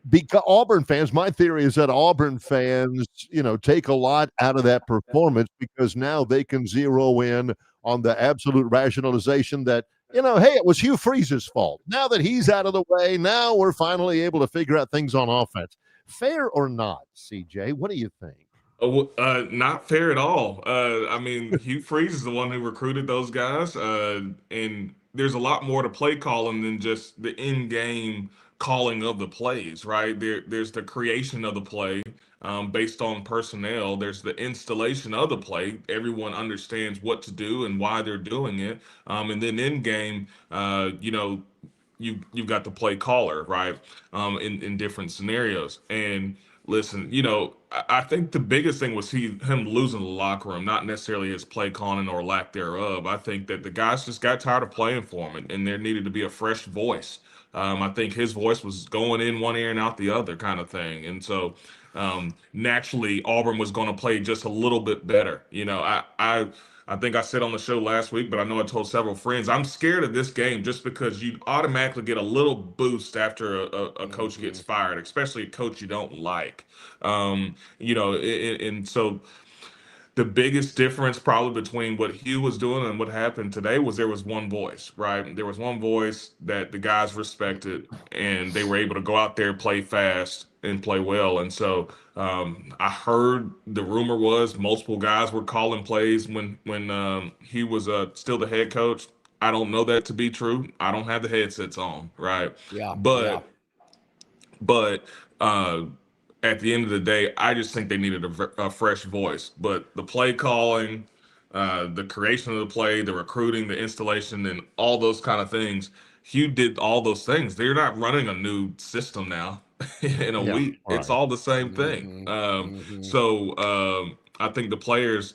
because Auburn fans, my theory is that Auburn fans, you know, take a lot out of that performance, because now they can zero in on the absolute rationalization that, you know, hey, it was Hugh Freeze's fault. Now that he's out of the way, now we're finally able to figure out things on offense. Fair or not, CJ? What do you think? Not fair at all. I mean, Hugh Freeze is the one who recruited those guys, and there's a lot more to play calling than just the in-game calling of the plays, right? There's the creation of the play based on personnel. There's the installation of the play. Everyone understands what to do and why they're doing it, and then in-game, you've got the play caller, right? In different scenarios. And listen, I think the biggest thing was him losing the locker room, not necessarily his play calling or lack thereof. I think that the guys just got tired of playing for him, and there needed to be a fresh voice. I think his voice was going in one ear and out the other, kind of thing. And so naturally, Auburn was going to play just a little bit better. I think I said on the show last week, but I know I told several friends, I'm scared of this game just because you automatically get a little boost after a coach gets fired, especially a coach you don't like. And so the biggest difference probably between what Hugh was doing and what happened today was there was one voice, right? There was one voice that the guys respected, and they were able to go out there, play fast, and play well. And so I heard the rumor was multiple guys were calling plays when he was still the head coach. I don't know that to be true. I don't have the headsets on, right? Yeah. But at the end of the day, I just think they needed a fresh voice. But the play calling, the creation of the play, the recruiting, the installation, and all those kind of things, Hugh did all those things. They're not running a new system now in a week. Right. It's all the same thing. So I think the players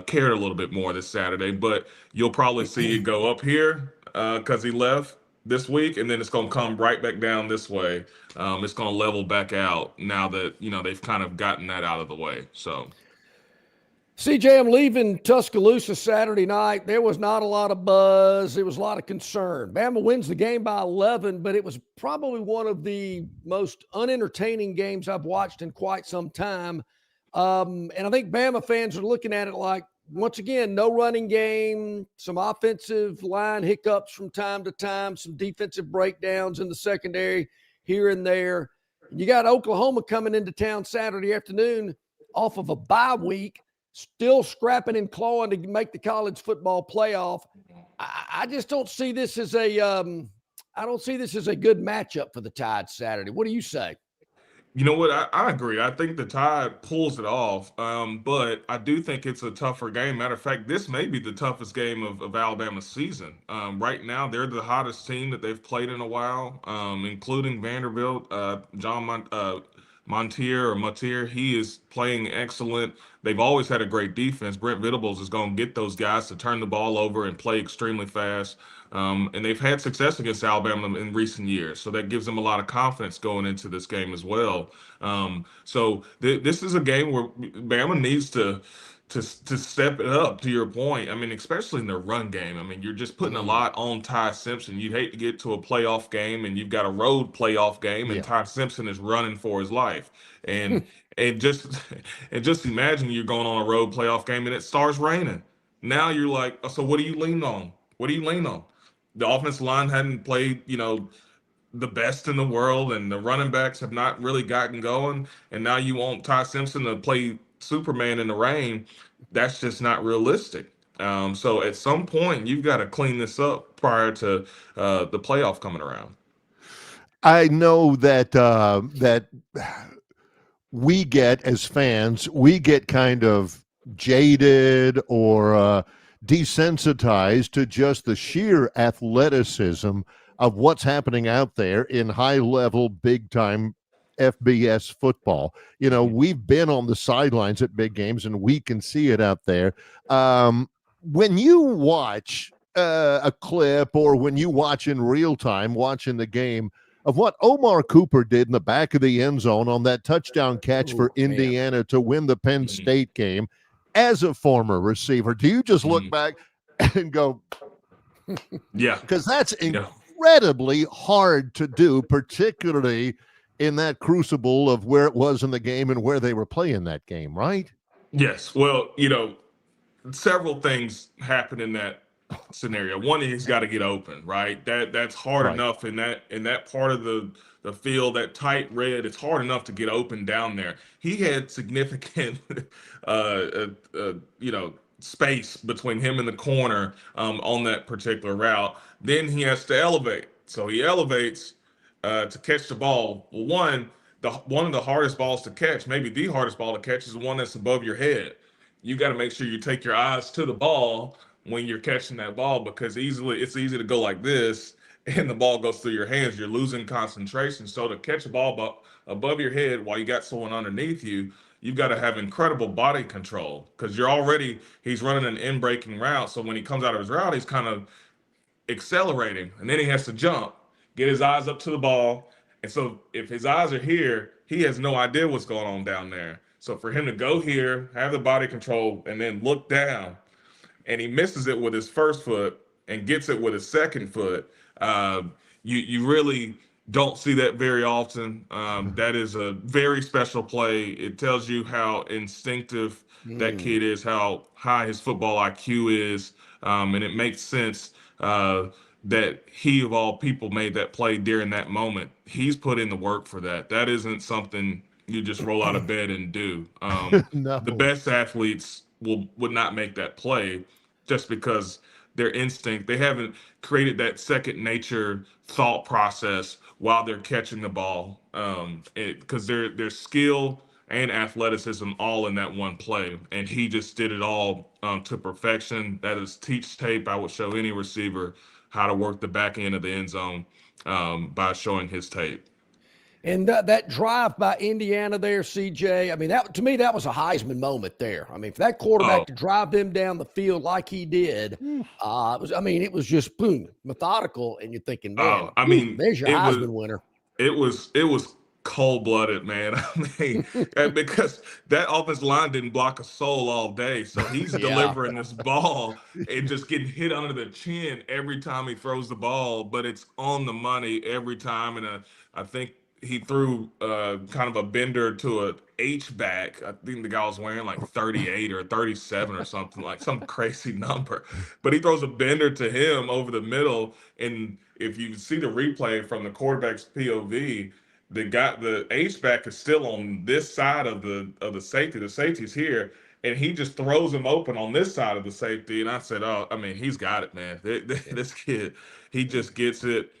cared a little bit more this Saturday, but you'll probably see it go up here because he left this week, and then it's going to come right back down this way. It's going to level back out now that they've kind of gotten that out of the way. So, CJ, I'm leaving Tuscaloosa Saturday night. There was not a lot of buzz. There was a lot of concern. Bama wins the game by 11, but it was probably one of the most unentertaining games I've watched in quite some time. And I think Bama fans are looking at it like, once again, no running game, some offensive line hiccups from time to time, some defensive breakdowns in the secondary here and there. You got Oklahoma coming into town Saturday afternoon off of a bye week, still scrapping and clawing to make the college football playoff. I just don't see this as a good matchup for the Tide Saturday. What do you say? You know what? I agree. I think the Tide pulls it off, but I do think it's a tougher game. Matter of fact, this may be the toughest game of Alabama's season. Right now, they're the hottest team that they've played in a while, including Vanderbilt. Montier, he is playing excellent. They've always had a great defense. Brent Venables is going to get those guys to turn the ball over and play extremely fast. And they've had success against Alabama in recent years. So that gives them a lot of confidence going into this game as well. So this is a game where Bama needs to step it up, to your point. I mean, especially in their run game. I mean, you're just putting a lot on Ty Simpson. You'd hate to get to a playoff game and you've got a road playoff game and Ty Simpson is running for his life. And just imagine you're going on a road playoff game and it starts raining. Now you're like, so what do you lean on? What do you lean on? The offensive line hadn't played, the best in the world, and the running backs have not really gotten going. And now you want Ty Simpson to play Superman in the rain. That's just not realistic. So at some point, you've got to clean this up prior to the playoff coming around. I know that we get, as fans, we get kind of jaded or desensitized to just the sheer athleticism of what's happening out there in high-level, big-time FBS football. We've been on the sidelines at big games, and we can see it out there. When you watch a clip or when you watch in real time, watching the game, of what Omar Cooper did in the back of the end zone on that touchdown catch for Indiana to win the Penn State game, as a former receiver, do you just look back and go, yeah, because that's incredibly hard to do, particularly in that crucible of where it was in the game and where they were playing that game, right? Yes. Well, several things happened in that scenario. One, he's got to get open, right? That's hard Right. enough in that part of the field, that tight red. It's hard enough to get open down there. He had significant, space between him and the corner on that particular route. Then he has to elevate. So he elevates to catch the ball. Well, one of the hardest balls to catch, maybe the hardest ball to catch, is the one that's above your head. You got to make sure you take your eyes to the ball when you're catching that ball, because it's easy to go like this and the ball goes through your hands. You're losing concentration. So to catch a ball above your head while you got someone underneath you, you've got to have incredible body control, because he's running an in-breaking route. So when he comes out of his route, he's kind of accelerating, and then he has to jump, get his eyes up to the ball. And so if his eyes are here, he has no idea what's going on down there. So for him to go here, have the body control, and then look down, and he misses it with his first foot and gets it with his second foot, you really don't see that very often. That is a very special play. It tells you how instinctive that kid is, how high his football IQ is, and it makes sense that he, of all people, made that play during that moment. He's put in the work for that. That isn't something you just roll out of bed and do. No. The best athletes would not make that play, just because their instinct, they haven't created that second nature thought process while they're catching the ball, because there's skill and athleticism all in that one play, and he just did it all to perfection. That is teach tape. I would show any receiver how to work the back end of the end zone by showing his tape. And that drive by Indiana there, CJ, I mean, that to me, that was a Heisman moment there. I mean, for that quarterback to drive them down the field like he did, it was just boom, methodical, and you're thinking, man, there's your Heisman winner. It was cold-blooded, man. I mean, because that offensive line didn't block a soul all day, so he's delivering this ball and just getting hit under the chin every time he throws the ball, but it's on the money every time. And I think he threw kind of a bender to a H-back. I think the guy was wearing like 38 or 37 or something, like some crazy number. But he throws a bender to him over the middle, and if you see the replay from the quarterback's POV, the H-back is still on this side of the safety. The safety's here, and he just throws him open on this side of the safety. And I said, he's got it, man. This kid, he just gets it.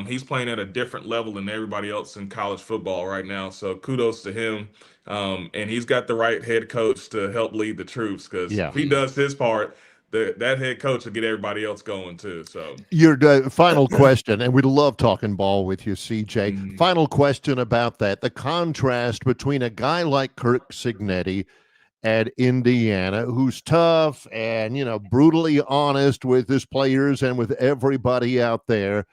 He's playing at a different level than everybody else in college football right now. So kudos to him. And he's got the right head coach to help lead the troops, because if he does his part, that head coach will get everybody else going too. So your final question, and we love talking ball with you, CJ. Final question about that: the contrast between a guy like Kirk Cignetti at Indiana, who's tough and brutally honest with his players and with everybody out there,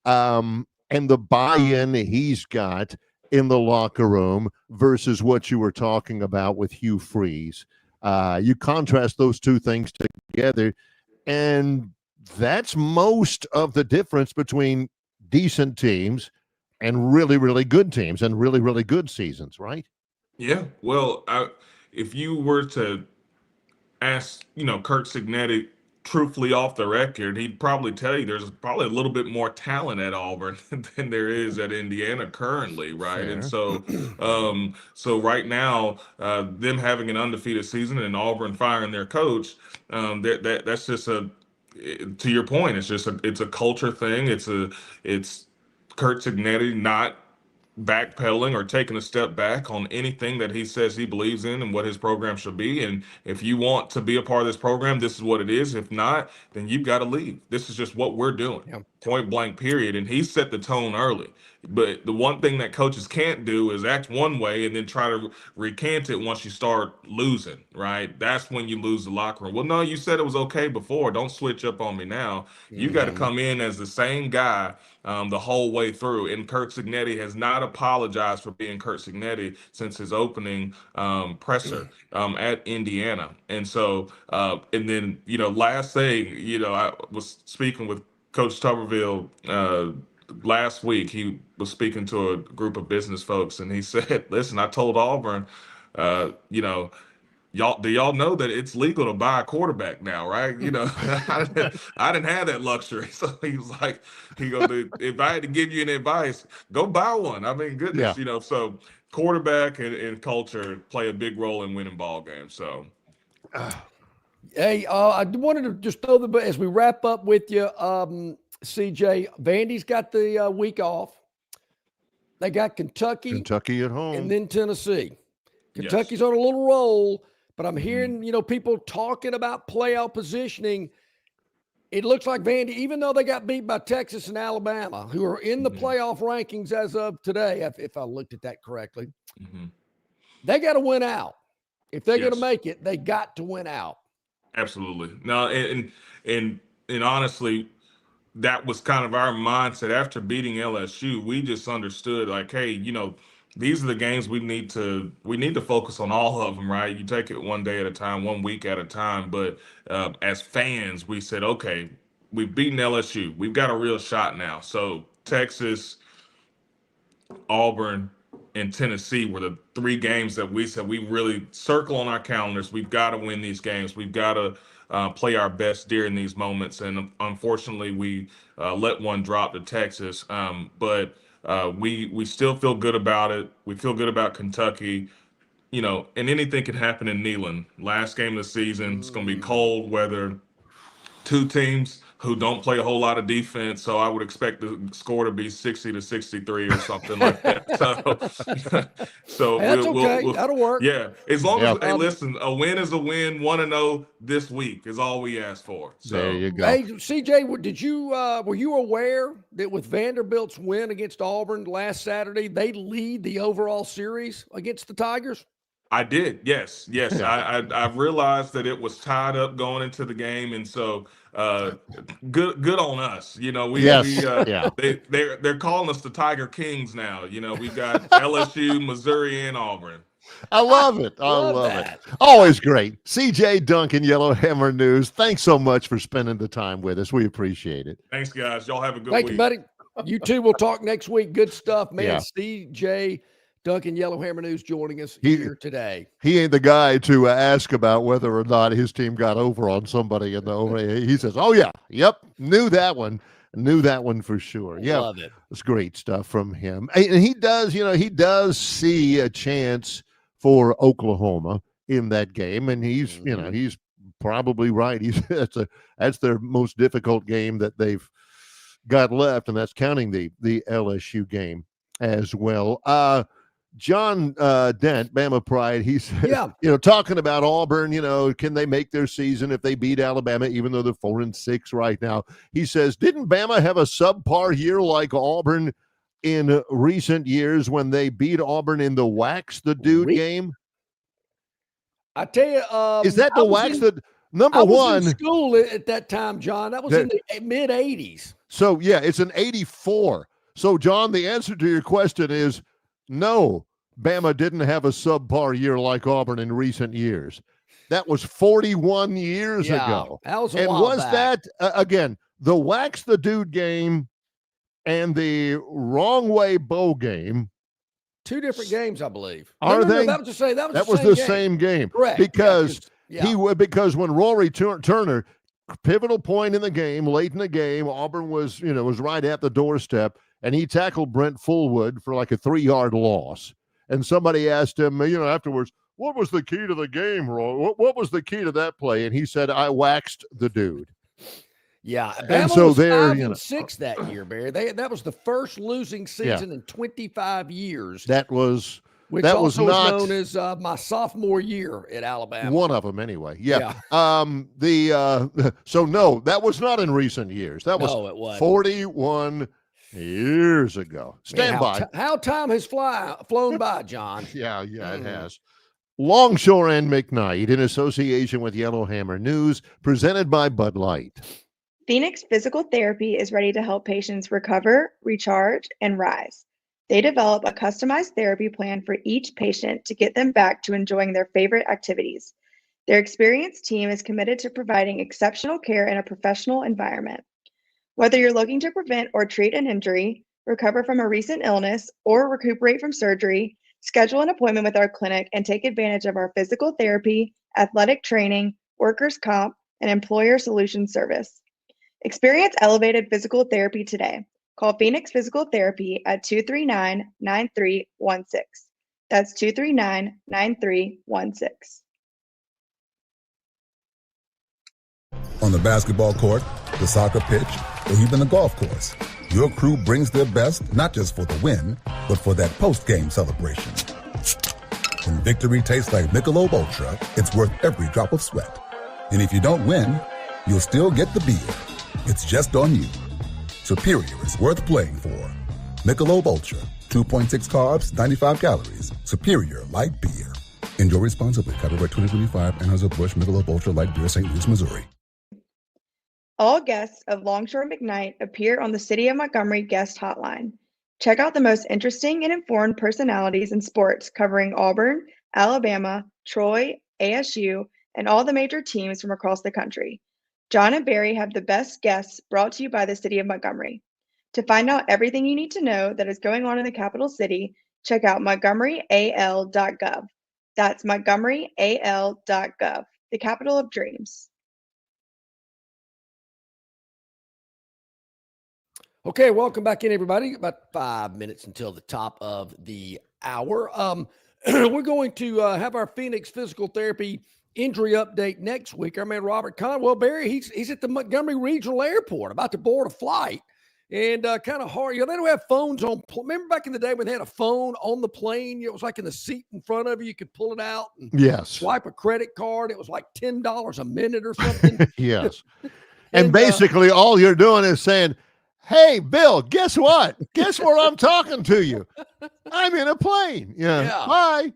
and the buy-in he's got in the locker room, versus what you were talking about with Hugh Freeze. You contrast those two things together, and that's most of the difference between decent teams and really, really good teams and really, really good seasons, right? Yeah. Well, if you were to ask, Kirk Cignetti truthfully off the record, he'd probably tell you there's probably a little bit more talent at Auburn than there is at Indiana currently, right? Fair. And so right now, them having an undefeated season and Auburn firing their coach, that's just to your point, it's a culture thing. It's Kurt Cignetti not backpedaling or taking a step back on anything that he says he believes in and what his program should be. And if you want to be a part of this program, this is what it is. If not, then you've got to leave. This is just what we're doing. Point blank, period. And he set the tone early. But the one thing that coaches can't do is act one way and then try to recant it once you start losing, right? That's when you lose the locker room. Well, no, you said it was okay before. Don't switch up on me now. You got to come in as the same guy the whole way through. And Kirk Cignetti has not apologized for being Kirk Cignetti since his opening presser at Indiana. And so, and then, last thing, I was speaking with Coach Tuberville last week. He was speaking to a group of business folks, and he said, listen, I told Auburn, do y'all know that it's legal to buy a quarterback now, right? You know, I didn't have that luxury. So he was like, if I had to give you any advice, go buy one. I mean, goodness, Yeah. so quarterback and culture play a big role in winning ball games. So, hey, I wanted to just throw as we wrap up with you, CJ, Vandy's got the week off. They got Kentucky at home, and then Tennessee. Kentucky's on a little roll, but I'm hearing, people talking about playoff positioning. It looks like Vandy, even though they got beat by Texas and Alabama, who are in the playoff rankings as of today, if I looked at that correctly, they got to win out. If they're going to make it, they got to win out. Absolutely. No, and honestly, that was kind of our mindset after beating LSU. We just understood, like, hey, these are the games we need to focus on all of them, right? You take it one day at a time, 1 week at a time. But as fans, we said, okay, we've beaten LSU. We've got a real shot now. So Texas, Auburn, and Tennessee were the 3 games that we said we really circle on our calendars. We've got to win these games. We've got to play our best during these moments. And unfortunately, we let one drop to Texas. But we still feel good about it. We feel good about Kentucky. And anything can happen in Neyland. Last game of the season. It's going to be cold weather. 2 teams who don't play a whole lot of defense, so I would expect the score to be 60-63 or something like that. So that's okay. That'll work. Yeah, as long as listen, a win is a win. 1-0 this week is all we ask for. So there you go. Hey, CJ, did you were you aware that with Vanderbilt's win against Auburn last Saturday, they lead the overall series against the Tigers? I did. Yes. I realized that it was tied up going into the game, and so good on us. They're calling us the Tiger Kings now. We've got LSU, Missouri, and Auburn. I love it. I love it. Always great. CJ Duncan, Yellowhammer News. Thanks so much for spending the time with us. We appreciate it. Thanks, guys. Y'all have a good week. Thank you, buddy. You too. We'll talk next week. Good stuff, man. CJ Duncan, Yellowhammer News, joining us here today. He ain't the guy to ask about whether or not his team got over on somebody in the over. He says, "Oh yeah, yep, knew that one for sure." Yeah, love it. It's great stuff from him, and he does. He does see a chance for Oklahoma in that game, and he's he's probably right. That's their most difficult game that they've got left, and that's counting the LSU game as well. John Dent, Bama Pride, he said, talking about Auburn, can they make their season if they beat Alabama, even though they're 4-6 right now? He says, didn't Bama have a subpar year like Auburn in recent years when they beat Auburn in the Wax the Dude game? I tell you, is that the Wax the number one? I was in school at that time, John. That was in the mid 80s. So yeah, it's an 84. So John, the answer to your question is no. Bama didn't have a subpar year like Auburn in recent years. That was 41 years ago. That was a while back. That again the Wax the Dude game and the Wrong Way Bowl game? 2 different games, I believe. Are they? That was the same. That was the same game. Correct. Because because when Rory Turner, pivotal point in the game, late in the game, Auburn was right at the doorstep, and he tackled Brent Fullwood for like a 3-yard loss. And somebody asked him, afterwards, what was the key to the game, Rory? What was the key to that play? And he said, I waxed the dude. Yeah, and so was there, 5-6 that year, Barry. That was the first losing season in 25 years. That was which that also was not known as my sophomore year at Alabama. One of them, anyway. Yeah. So no, that was not in recent years. That was it wasn't. 41 years ago. Stand by. How time has flown by, John. Yeah, it has. Longshore McKnight, in association with Yellowhammer News, presented by Bud Light. Phoenix Physical Therapy is ready to help patients recover, recharge, and rise. They develop a customized therapy plan for each patient to get them back to enjoying their favorite activities. Their experienced team is committed to providing exceptional care in a professional environment. Whether you're looking to prevent or treat an injury, recover from a recent illness, or recuperate from surgery, Schedule an appointment with our clinic and take advantage of our physical therapy, athletic training, workers' comp, and employer solutions service. Experience elevated physical therapy today. Call Phoenix Physical Therapy at 239-9316. That's 239-9316. On the basketball court, the soccer pitch, or even the golf course, your crew brings their best not just for the win, but for that post-game celebration. When victory tastes like Michelob Ultra, it's worth every drop of sweat. And if you don't win, you'll still get the beer. It's just on you. Superior is worth playing for. Michelob Ultra, 2.6 carbs, 95 calories. Superior light beer. Enjoy responsibly. Copyright 2025, Anheuser-Busch Michelob Ultra Light Beer, St. Louis, Missouri. All guests of Longshore McKnight appear on the City of Montgomery guest hotline. Check out the most interesting and informed personalities in sports covering Auburn, Alabama, Troy, ASU, and all the major teams from across the country. John and Barry have the best guests brought to you by the City of Montgomery. To find out everything you need to know that is going on in the capital city, check out montgomeryal.gov. That's montgomeryal.gov, the capital of dreams. Okay, welcome back in, everybody. About 5 minutes until the top of the hour. We're going to have our Phoenix Physical Therapy injury update next week. Our man Robert Conwell, Barry, he's at the Montgomery Regional Airport about to board a flight. And kind of hard. They don't have phones on. Remember back in the day when they had a phone on the plane? It was like in the seat in front of you. You could pull it out and swipe a credit card. It was like $10 a minute or something. Yes. and basically all you're doing is saying, hey, Bill, guess what? Guess where I'm talking to you? I'm in a plane. Yeah. Bye.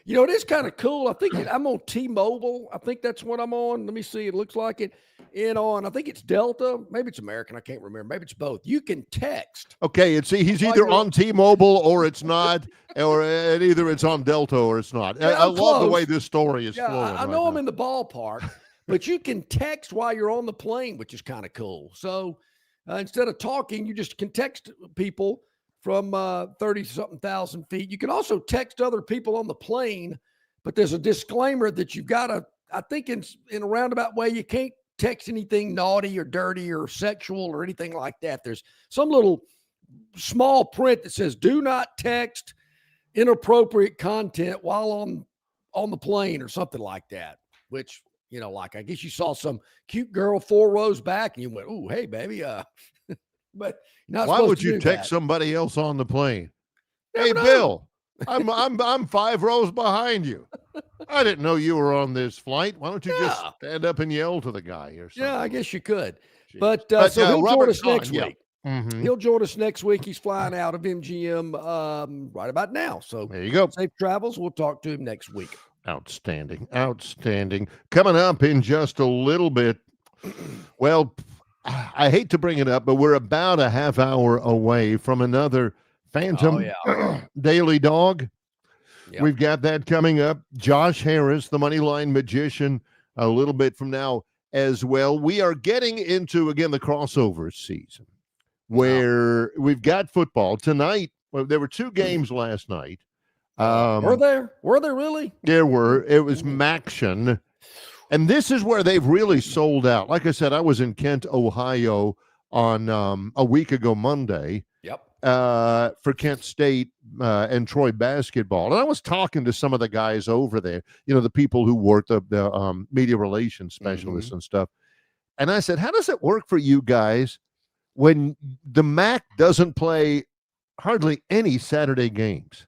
It is kind of cool. I think I'm on T-Mobile. I think that's what I'm on. Let me see. It looks like it. I think it's Delta. Maybe it's American. I can't remember. Maybe it's both. You can text. Okay. He's either on T-Mobile or it's not, or either it's on Delta or it's not. Yeah, I love the way this story is flowing. I know I'm in the ballpark, but you can text while you're on the plane, which is kind of cool. So instead of talking, you just can text people from 30-something thousand feet. You can also text other people on the plane, but there's a disclaimer that you've got to, I think in a roundabout way, you can't text anything naughty or dirty or sexual or anything like that. There's some little small print that says, do not text inappropriate content while on the plane or something like that, which, like, I guess you saw some cute girl 4 rows back and you went, "Ooh, hey, baby." But why would you text somebody else on the plane? Hey, Bill, I'm 5 rows behind you. I didn't know you were on this flight. Why don't you just stand up and yell to the guy or something? Yeah, I guess you could. Jeez. But so he'll join us next week. Mm-hmm. He'll join us next week. He's flying out of MGM right about now. So there you go. Safe travels. We'll talk to him next week. Outstanding. Coming up in just a little bit. Well, I hate to bring it up, but we're about a half hour away from another Phantom Daily Dog. Yep. We've got that coming up. Josh Harris, the Moneyline Magician, a little bit from now as well. We are getting into, again, the crossover season where we've got football tonight. Well, there were 2 games last night. Were there really? There were. It was Maction. And this is where they've really sold out. Like I said, I was in Kent, Ohio on a week ago Monday. Yep. For Kent State and Troy basketball. And I was talking to some of the guys over there, the people who work, the media relations specialists and stuff. And I said, how does it work for you guys when the MAC doesn't play hardly any Saturday games?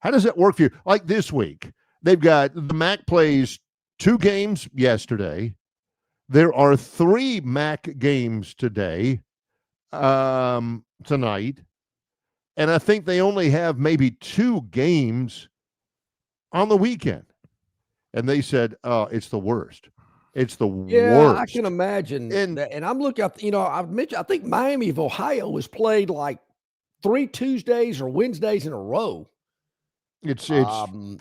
How does it work for you? Like this week, they've got the MAC plays 2 games yesterday. There are 3 MAC games today, tonight. And I think they only have maybe 2 games on the weekend. And they said, it's the worst. It's the worst. Yeah, I can imagine. And I'm looking up, I've mentioned, I think Miami of Ohio was played like 3 Tuesdays or Wednesdays in a row. It's and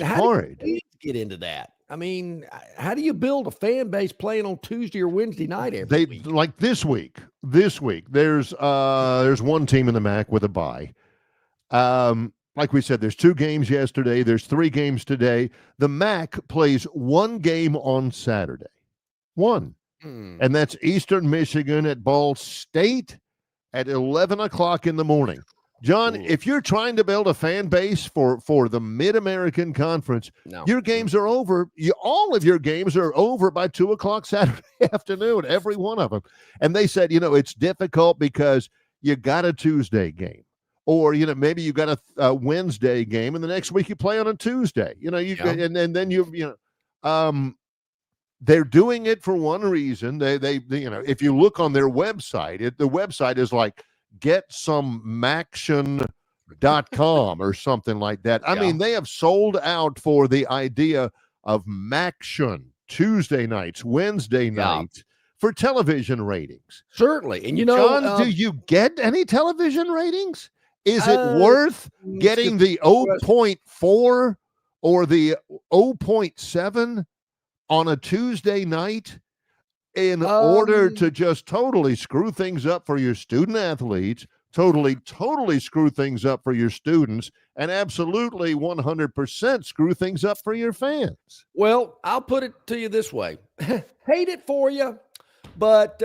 hard to get into that. I mean, how do you build a fan base playing on Tuesday or Wednesday night every week? Like this week, there's 1 team in the MAC with a bye. Like we said, there's 2 games yesterday. There's 3 games today. The MAC plays 1 game on Saturday. 1. And that's Eastern Michigan at Ball State at 11 o'clock in the morning. John, if you're trying to build a fan base for the Mid-American Conference, your games are over. All of your games are over by 2 o'clock Saturday afternoon, every one of them. And they said, it's difficult because you got a Tuesday game. Or, maybe you got a Wednesday game, and the next week you play on a Tuesday. And then they're doing it for one reason. They if you look on their website, the website is like getsomeMaction.com or something like that. I mean, they have sold out for the idea of Maction Tuesday nights, Wednesday nights for television ratings. Certainly. And John, do you get any television ratings? Is it worth getting the 0.4 or the 0.7 on a Tuesday night in order to just totally screw things up for your student athletes, totally screw things up for your students, and absolutely 100% screw things up for your fans? Well, I'll put it to you this way. Hate it for you, but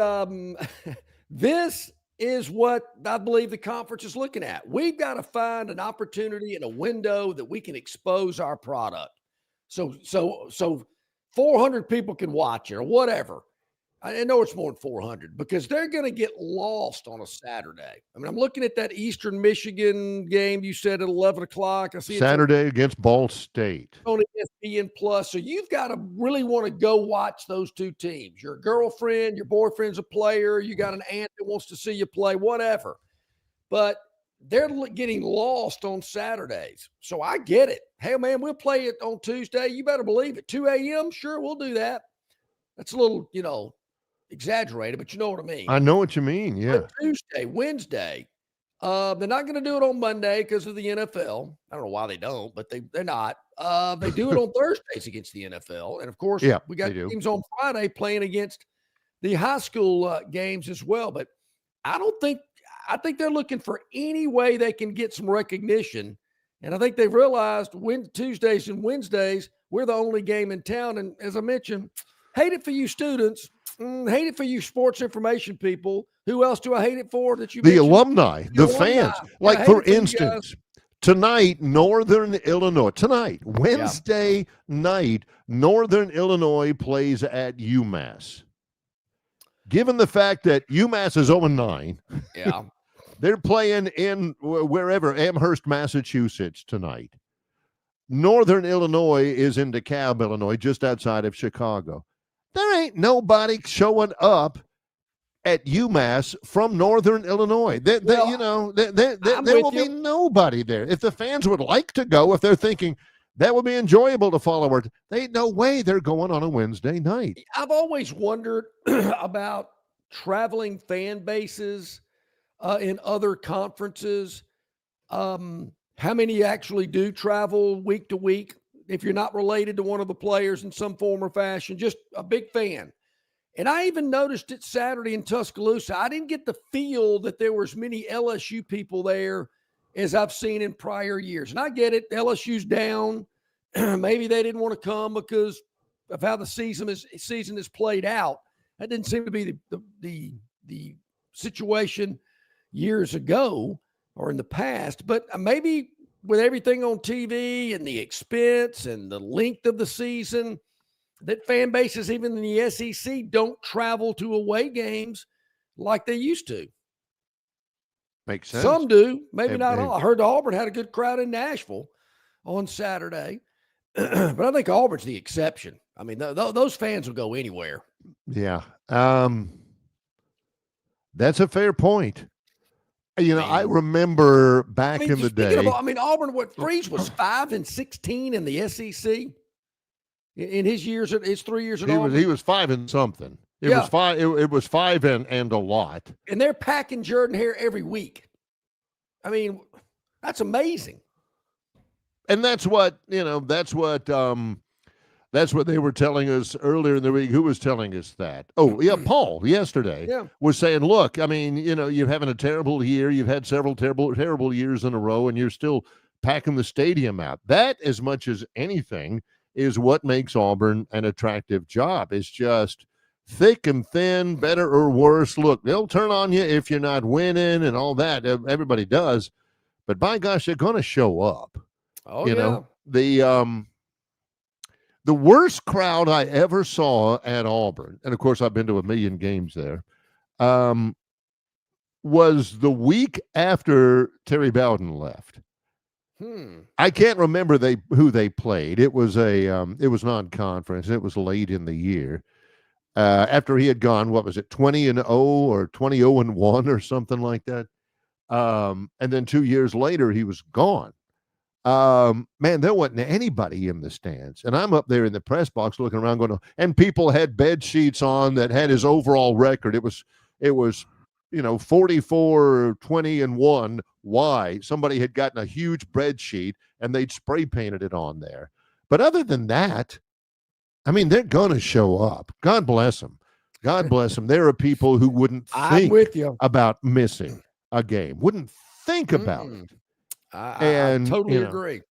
this is what I believe the conference is looking at. We've got to find an opportunity and a window that we can expose our product. So 400 people can watch it or whatever. I know it's more than 400 because they're going to get lost on a Saturday. I mean, I'm looking at that Eastern Michigan game you said at 11 o'clock. I see Saturday against Ball State. On ESPN Plus. So you've got to really want to go watch those 2 teams. Your girlfriend, your boyfriend's a player. You got an aunt that wants to see you play, whatever. But they're getting lost on Saturdays. So I get it. Hey, man, we'll play it on Tuesday. You better believe it. 2 a.m., sure, we'll do that. That's a little, exaggerated, but you know what I mean. I know what you mean, yeah. But Tuesday, Wednesday, they're not going to do it on Monday because of the NFL. I don't know why they don't, but they're not. They do it on Thursdays against the NFL. And, of course, we got teams on Friday playing against the high school games as well. But I think they're looking for any way they can get some recognition. And I think they've realized Tuesdays and Wednesdays, we're the only game in town. And as I mentioned, hate it for you students. Hate it for you sports information people. Who else do I hate it for? That you the mentioned? Alumni, the fans. Like, for instance, tonight, Northern Illinois. Tonight, Wednesday night, Northern Illinois plays at UMass. Given the fact that UMass is 0-9, they're playing in wherever, Amherst, Massachusetts tonight. Northern Illinois is in DeKalb, Illinois, just outside of Chicago. There ain't nobody showing up at UMass from Northern Illinois. There will be nobody there. If the fans would like to go, if they're thinking that would be enjoyable to follow, there ain't no way they're going on a Wednesday night. I've always wondered about traveling fan bases in other conferences. How many actually do travel week to week? If you're not related to one of the players in some form or fashion, just a big fan. And I even noticed it Saturday in Tuscaloosa. I didn't get the feel that there were as many LSU people there as I've seen in prior years. And I get it. LSU's down. Maybe they didn't want to come because of how the season is played out. That didn't seem to be the situation years ago or in the past. But maybe with everything on TV and the expense and the length of the season, that fan bases, even in the SEC, don't travel to away games like they used to. Makes sense. Some do, maybe not all. I heard Auburn had a good crowd in Nashville on Saturday, but I think Auburn's the exception. I mean, those fans will go anywhere. Yeah. That's a fair point. I remember back in the day. Auburn, Freeze was 5-16 in the SEC in his 3 years at Auburn. He was 5 and something. It was 5. It was 5 and a lot. And they're packing Jordan-Hare every week. I mean, that's amazing. And that's what That's what they were telling us earlier in the week. Who was telling us that? Oh, yeah, Paul yesterday was saying, look, I mean, you're having a terrible year. You've had several terrible years in a row, and you're still packing the stadium out. That, as much as anything, is what makes Auburn an attractive job. It's just thick and thin, better or worse. Look, they'll turn on you if you're not winning and all that. Everybody does. But by gosh, they're going to show up. Oh, you know, the worst crowd I ever saw at Auburn, and of course I've been to 1 million games there, was the week after Terry Bowden left. I can't remember who they played. It was it was non-conference. It was late in the year. After he had gone, what was it, 20-0 or 20-0-1 or something like that. And then 2 years later, he was gone. Man, there wasn't anybody in the stands. And I'm up there in the press box looking around going, and people had bed sheets on that had his overall record. It was 44-20-1. Why? Somebody had gotten a huge spreadsheet and they'd spray painted it on there. But other than that, I mean, they're going to show up. God bless them. God bless them. There are people who wouldn't think about missing a game, wouldn't think about it. I totally agree.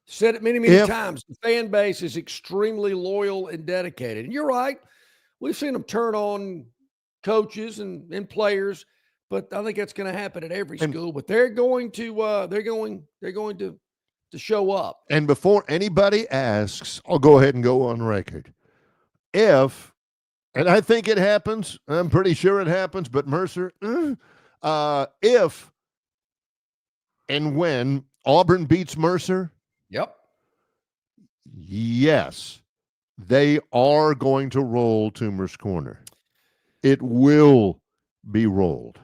Said it many times. The fan base is extremely loyal and dedicated. And you're right. We've seen them turn on coaches and players, but I think that's going to happen at every school. But they're going to show up. And before anybody asks, I'll go ahead and go on record. And I think it happens, I'm pretty sure it happens, but Mercer, if and when Auburn beats Mercer, yes, they are going to roll Toomer's Corner. It will be rolled.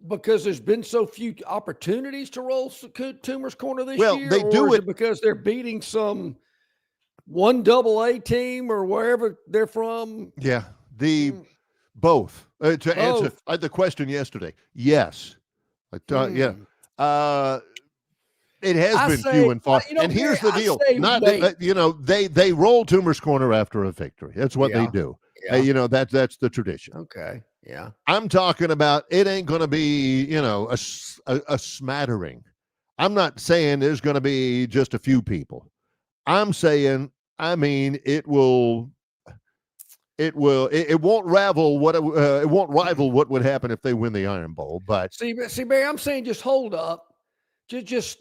Because there's been so few opportunities to roll Toomer's Corner this year? Well, they do it because they're beating some 1AA team or wherever they're from? Yeah, both. To answer the question yesterday, yes. It has been few and far. And here's the deal. They roll Toomer's Corner after a victory. That's what they do. Yeah. That's the tradition. Okay. Yeah. I'm talking about it ain't going to be, a smattering. I'm not saying there's going to be just a few people. I'm saying, it won't rival what would happen if they win the Iron Bowl. But see, Barry, I'm saying just hold up. Just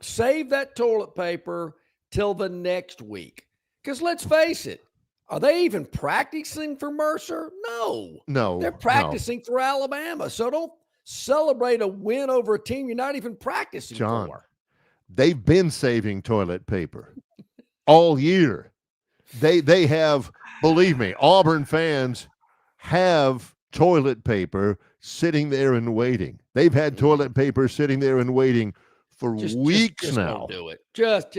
save that toilet paper till the next week. Because let's face it, are they even practicing for Mercer? No. They're practicing for Alabama. So don't celebrate a win over a team you're not even practicing for. They've been saving toilet paper all year. They have, believe me, Auburn fans have toilet paper sitting there and waiting. They've had toilet paper sitting there and waiting for weeks now. Don't do it. Just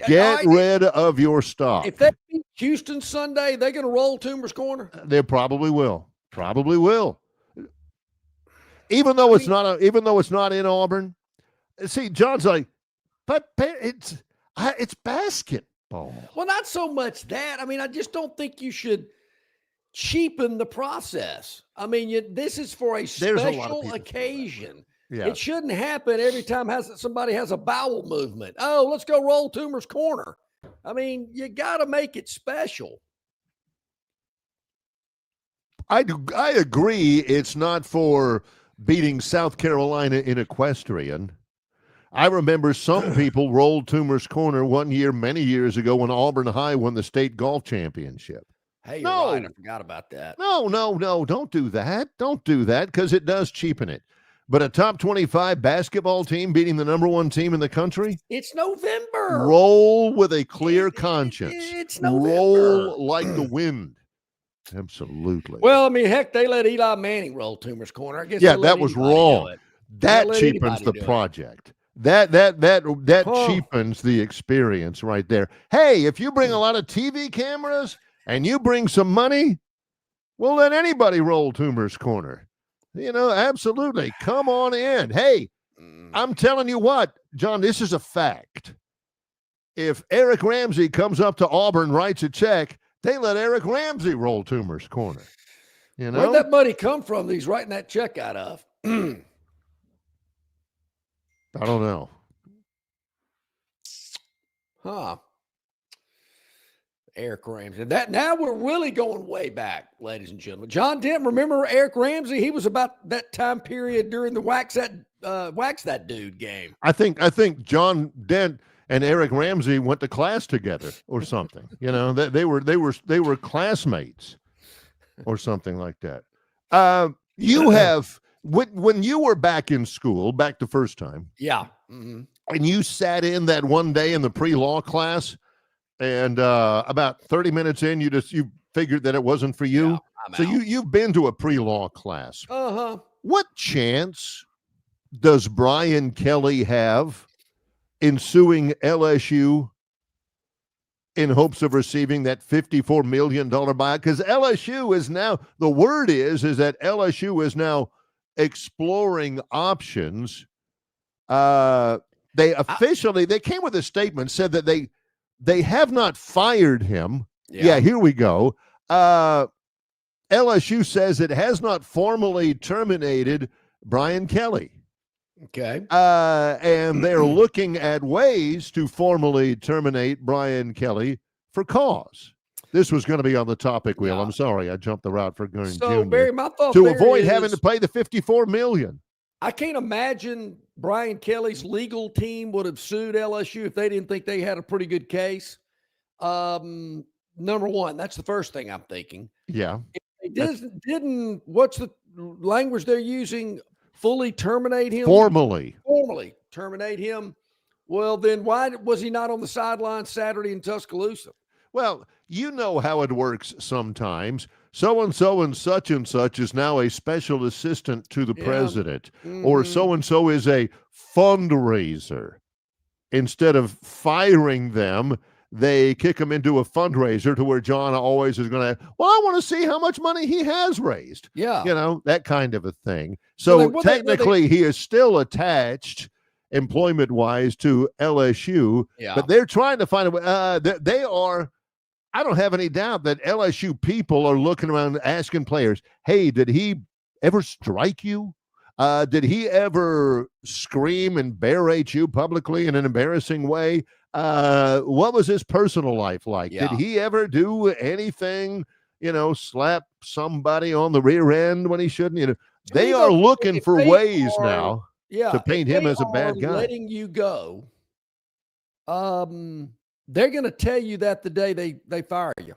get rid of your stock. If they beat Houston Sunday, they're going to roll Toomer's Corner. They probably will. Even though it's not in Auburn. See, John's like, but it's basketball. Well, not so much that. I just don't think you should cheapen the process. This is for a special occasion. Yeah. It shouldn't happen every time somebody has a bowel movement. Oh, let's go roll Toomer's Corner. You got to make it special. I agree. It's not for beating South Carolina in equestrian. I remember some people rolled Toomer's Corner one year, many years ago, when Auburn High won the state golf championship. Hey, you're right. I forgot about that. No. Don't do that. Don't do that, because it does cheapen it. But a top 25 basketball team beating the number one team in the country? It's November. Roll with a clear conscience. It's November. Roll like the wind. Absolutely. Well, heck, they let Eli Manning roll Toomer's Corner. I guess that was wrong. That cheapens the project. That cheapens the experience right there. Hey, if you bring a lot of TV cameras and you bring some money, well, let anybody roll Toomer's Corner. Absolutely. Come on in. Hey, I'm telling you what, John, this is a fact. if Eric Ramsey comes up to Auburn, writes a check, they let Eric Ramsey roll Toomer's corner. You know? Where'd that money come from that he's writing that check out of? I don't know. Huh. Eric Ramsey. That now we're really going way back, ladies and gentlemen. John Dent, remember Eric Ramsey? He was about that time period during the Wax That Dude game. I think John Dent and Eric Ramsey went to class together or something. You know, they were classmates or something like that. You have when you were back in school, back the first time. Yeah. Mm-hmm. And you sat in that one day in the pre-law class, and about 30 minutes in, you figured that it wasn't for you. Yeah, so you've been to a pre-law class. Uh-huh. What chance does Brian Kelly have in suing LSU in hopes of receiving that $54 million buyout? Because LSU is now, the word is that LSU is now exploring options. They came with a statement, said that they have not fired him. Yeah, here we go. LSU says it has not formally terminated Brian Kelly. Okay. And they're looking at ways to formally terminate Brian Kelly for cause. This was going to be on the topic wheel. Yeah. I'm sorry, I jumped the route for Gurn Jr. Barry, my thought to avoid having to pay the $54 million. I can't imagine Brian Kelly's legal team would have sued LSU if they didn't think they had a pretty good case. Number one, that's the first thing I'm thinking. Yeah. If they didn't, what's the language they're using? Fully terminate him? Formally terminate him. Well, then why was he not on the sideline Saturday in Tuscaloosa? Well, you know how it works sometimes. So-and-so and such is now a special assistant to the president, or so-and-so is a fundraiser. Instead of firing them, they kick them into a fundraiser to where John always is going to, well, I want to see how much money he has raised. Yeah. You know, that kind of a thing. So technically he is still attached employment-wise to LSU, but they're trying to find a way. They are, I don't have any doubt that LSU people are looking around asking players, hey, did he ever strike you? Did he ever scream and berate you publicly in an embarrassing way? What was his personal life like? Did he ever do anything, slap somebody on the rear end when he shouldn't? They are looking for ways now to paint him as a bad guy. Letting you go. They're going to tell you that the day they fire you.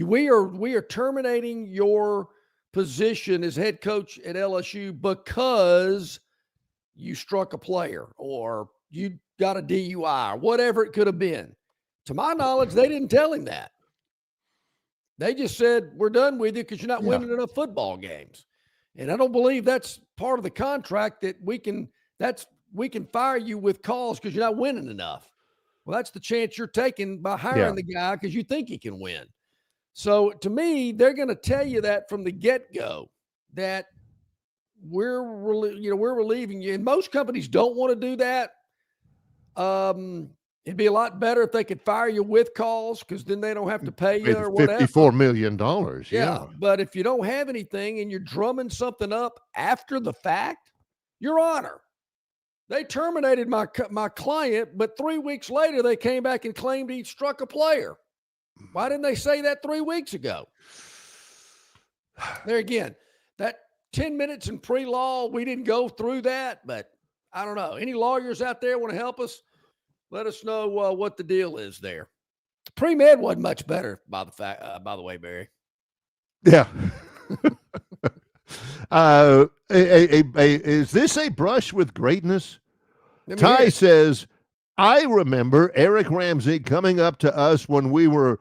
We are terminating your position as head coach at LSU because you struck a player or you got a DUI or whatever it could have been. To my knowledge, they didn't tell him that. They just said, we're done with you because you're not winning enough football games. And I don't believe that's part of the contract that we can fire you with cause because you're not winning enough. Well, that's the chance you're taking by hiring the guy because you think he can win. So to me, they're going to tell you that from the get-go that we're relieving you. And most companies don't want to do that. It'd be a lot better if they could fire you with cause because then they don't have to pay you or whatever. $54 million. Yeah. But if you don't have anything and you're drumming something up after the fact, Your Honor, they terminated my client, but 3 weeks later they came back and claimed he struck a player. Why didn't they say that 3 weeks ago? There again, that 10 minutes in pre-law, we didn't go through that, but I don't know. Any lawyers out there want to help us? Let us know what the deal is there. Pre-med wasn't much better, by the way, Barry. Yeah. Is this a brush with greatness? Ty says, I remember Eric Ramsey coming up to us when we were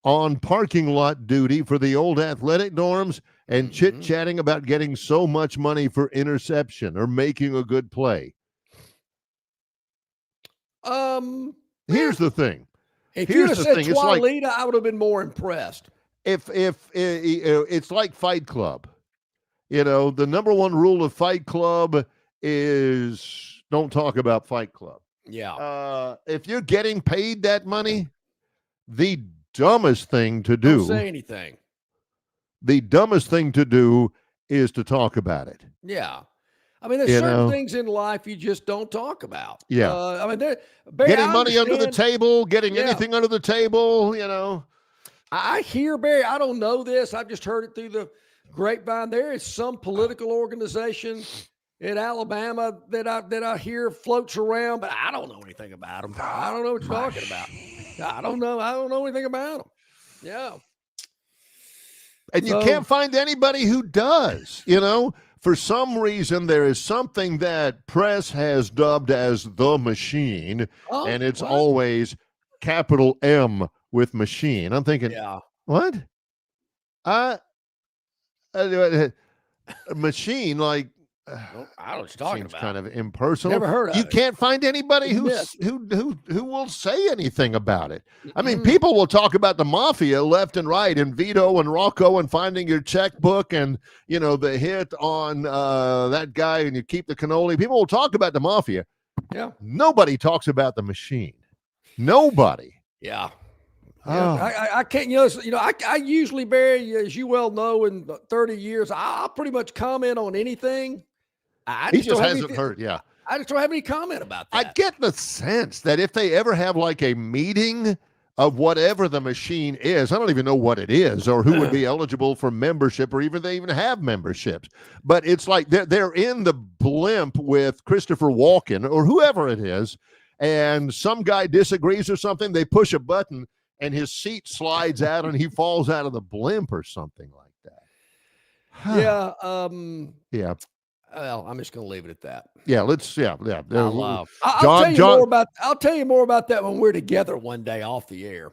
on parking lot duty for the old athletic dorms and chit-chatting about getting so much money for interception or making a good play. Here's the thing. If you had said Twalita, I would have been more impressed. If it's like Fight Club. The number one rule of Fight Club is don't talk about Fight Club. Yeah. If you're getting paid that money, the dumbest thing to do. Don't say anything. The dumbest thing to do is to talk about it. Yeah. I mean, there's certain things in life you just don't talk about. Yeah. I mean, getting money under the table, getting anything under the table, I hear, Barry, I don't know this. I've just heard it through the grapevine. There is some political organization in Alabama that I hear floats around, but I don't know anything about them. I don't know what you're talking about. I don't know anything about them. Yeah. And you can't find anybody who does, For some reason, there is something that press has dubbed as the machine, and it's always capital M with machine. I'm thinking, what? Machine, like, I don't know what you're talking about. Kind of impersonal. Never heard of you it. Can't find anybody who will say anything about it. I mean, people will talk about the mafia left and right, and Vito and Rocco, and finding your checkbook, and the hit on that guy, and you keep the cannoli. People will talk about the mafia. Yeah. Nobody talks about the machine. Nobody. Yeah. I can't, I usually, Barry, as you well know, in 30 years, I'll pretty much comment on anything. He just hasn't heard, I just don't have any comment about that. I get the sense that if they ever have like a meeting of whatever the machine is, I don't even know what it is or who would be eligible for membership, or even they even have memberships. But it's like they're in the blimp with Christopher Walken or whoever it is, and some guy disagrees or something, they push a button and his seat slides out and he falls out of the blimp or something like that. Yeah. Well, I'm just going to leave it at that. Yeah, let's. I'll tell you more about that when we're together one day off the air.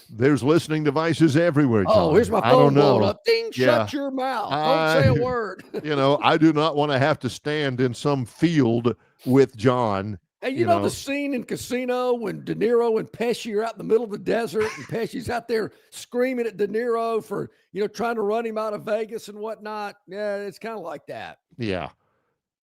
There's listening devices everywhere, John. Oh, here's my phone blowing up. Ding! Shut your mouth. Don't say a word. I do not want to have to stand in some field with John. Hey, you know the scene in Casino when De Niro and Pesci are out in the middle of the desert, and Pesci's out there screaming at De Niro for, trying to run him out of Vegas and whatnot. Yeah, it's kind of like that. Yeah.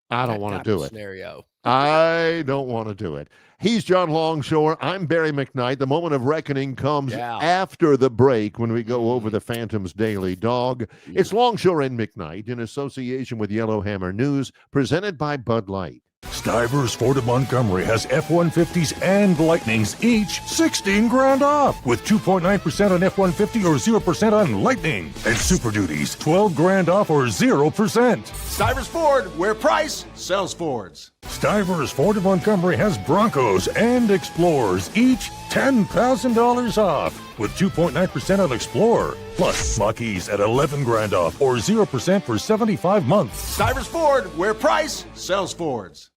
I don't want to do it. Scenario. I don't want to do it. He's John Longshore. I'm Barry McKnight. The moment of reckoning comes after the break when we go over the Phantoms Daily Dog. It's Longshore and McKnight in association with Yellowhammer News, presented by Bud Light. Stivers Ford of Montgomery has F-150s and Lightnings, each $16,000 off, with 2.9% on F-150 or 0% on Lightning, and Super Duties $12,000 off or 0%. Stivers Ford, where price sells Fords. Stivers Ford of Montgomery has Broncos and Explorers, each $10,000 off, with 2.9% on Explorer, plus Mach-E's at $11,000 off or 0% for 75 months. Stivers Ford, where price sells Fords.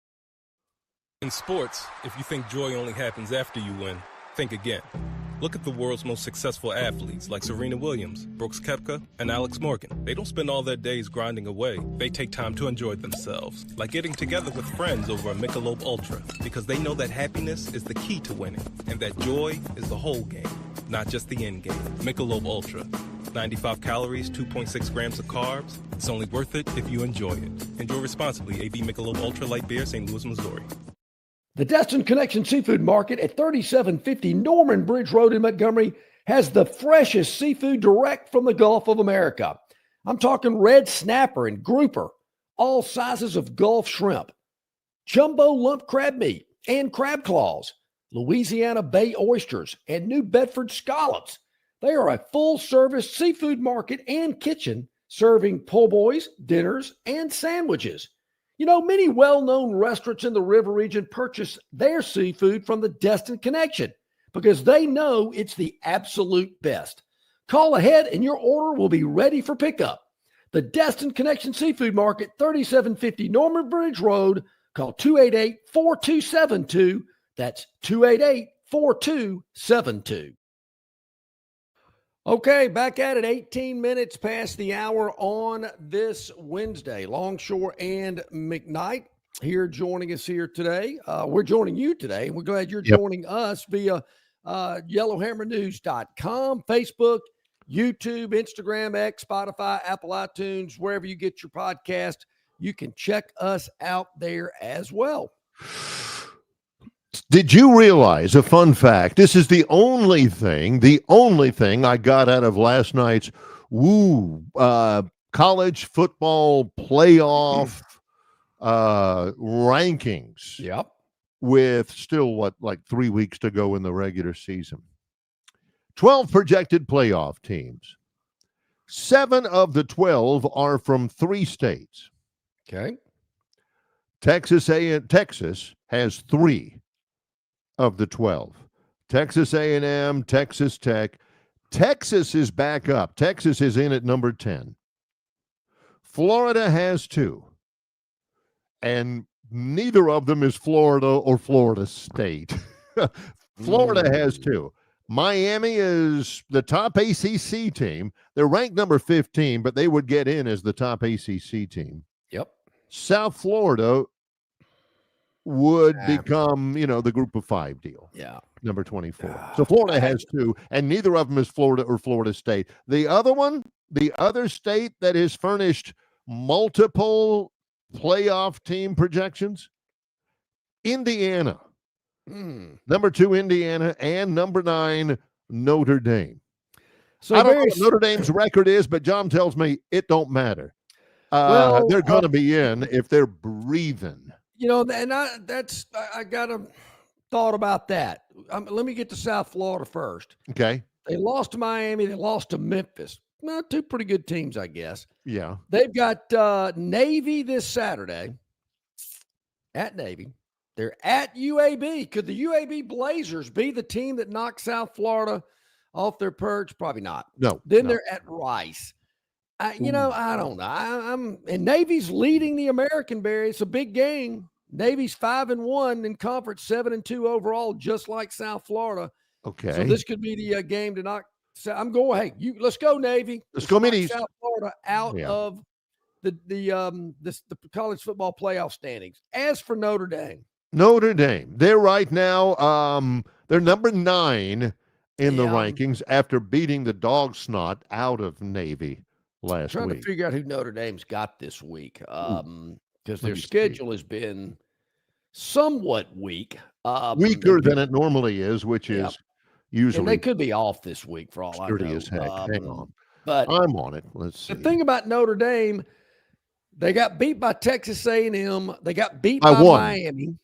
In sports, if you think joy only happens after you win, think again. Look at the world's most successful athletes like Serena Williams, Brooks Koepka, and Alex Morgan. They don't spend all their days grinding away. They take time to enjoy themselves, like getting together with friends over a Michelob Ultra, because they know that happiness is the key to winning, and that joy is the whole game, not just the end game. Michelob Ultra. 95 calories, 2.6 grams of carbs. It's only worth it if you enjoy it. Enjoy responsibly. AB Michelob Ultra Light Beer, St. Louis, Missouri. The Destin Connection Seafood Market at 3750 Norman Bridge Road in Montgomery has the freshest seafood direct from the Gulf of America. I'm talking red snapper and grouper, all sizes of Gulf shrimp, jumbo lump crab meat and crab claws, Louisiana Bay oysters, and New Bedford scallops. They are a full-service seafood market and kitchen serving po' boys, dinners, and sandwiches. Many well-known restaurants in the river region purchase their seafood from the Destin Connection because they know it's the absolute best. Call ahead and your order will be ready for pickup. The Destin Connection Seafood Market, 3750 Norman Bridge Road. Call 288-4272. That's 288-4272. Okay, back at it, 18 minutes past the hour on this Wednesday. Longshore and McKnight here joining us here today. We're joining you today. We're glad you're joining us via yellowhammernews.com, Facebook, YouTube, Instagram, X, Spotify, Apple iTunes, wherever you get your podcast. you can check us out there as well. Did you realize a fun fact? This is the only thing I got out of last night's college football playoff rankings. Yep. With still, like 3 weeks to go in the regular season. 12 projected playoff teams. 7 of the 12 are from 3 states. Okay. Texas has 3 of the 12. Texas A&M, Texas Tech. Texas is back up. Texas is in at number 10. Florida has 2. And neither of them is Florida or Florida State. Florida has 2. Miami is the top ACC team. They're ranked number 15, but they would get in as the top ACC team. Yep. South Florida would become, the group of 5 deal. Yeah. Number 24. So Florida has 2, and neither of them is Florida or Florida State. The other state that has furnished multiple playoff team projections, Indiana. Number 2, Indiana, and number 9, Notre Dame. So I don't know what Notre Dame's record is, but John tells me it don't matter. They're going to be in if they're breathing. And I got a thought about that. Let me get to South Florida first. Okay. They lost to Miami. They lost to Memphis. Well, 2 pretty good teams, I guess. Yeah. They've got Navy this Saturday at Navy. They're at UAB. Could the UAB Blazers be the team that knocks South Florida off their perch? Probably not. No. Then they're at Rice. I don't know. And Navy's leading the American, Barry. It's a big game. Navy's 5-1 in conference, 7-2 overall, just like South Florida. Okay. So this could be the game to knock. I'm going. Hey, let's go Navy. Let's go Middies. South Florida out of the college football playoff standings. As for Notre Dame, they're right now. They're number 9 in the rankings after beating the dog snot out of Navy last week. Trying to figure out who Notre Dame's got this week, because their schedule has been somewhat weak, weaker than it normally is, which is usually. And they could be off this week for all I know. Sturdy as heck. Hang on, but I'm on it. Let's see. The thing about Notre Dame, they got beat by Texas A&M. They got beat by Miami.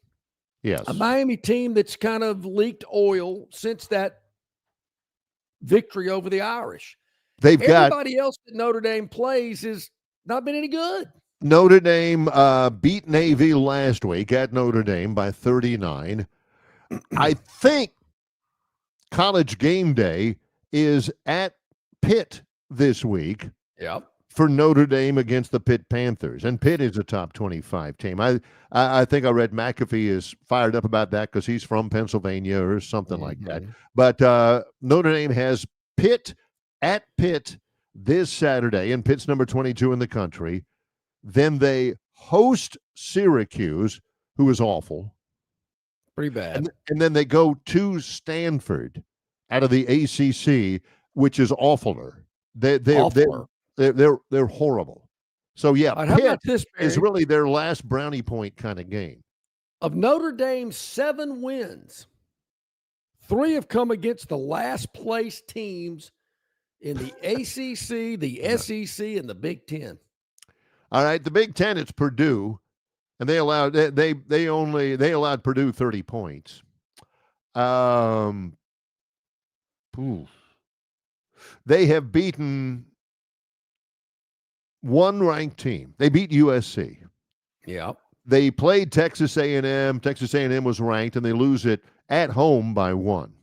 Yes, a Miami team that's kind of leaked oil since that victory over the Irish. Everybody else that Notre Dame plays has not been any good. Notre Dame beat Navy last week at Notre Dame by 39. I think College Game Day is at Pitt this week. Yep. For Notre Dame against the Pitt Panthers. And Pitt is a top 25 team. I think I read McAfee is fired up about that because he's from Pennsylvania or something like that. But Notre Dame has Pitt at Pitt this Saturday, and Pitt's number 22 in the country. Then they host Syracuse, who is awful. Pretty bad. And then they go to Stanford out of the ACC, which is awfuler. They're horrible. So, Pitt is really their last brownie point kind of game. Of Notre Dame's 7 wins, 3 have come against the last place teams in the ACC, the SEC, and the Big Ten. All right, the Big Ten, it's Purdue, and they allowed Purdue 30 points. They have beaten one ranked team. They beat USC. Yeah. They played Texas A&M. Texas A&M was ranked, and they lose it at home by 1.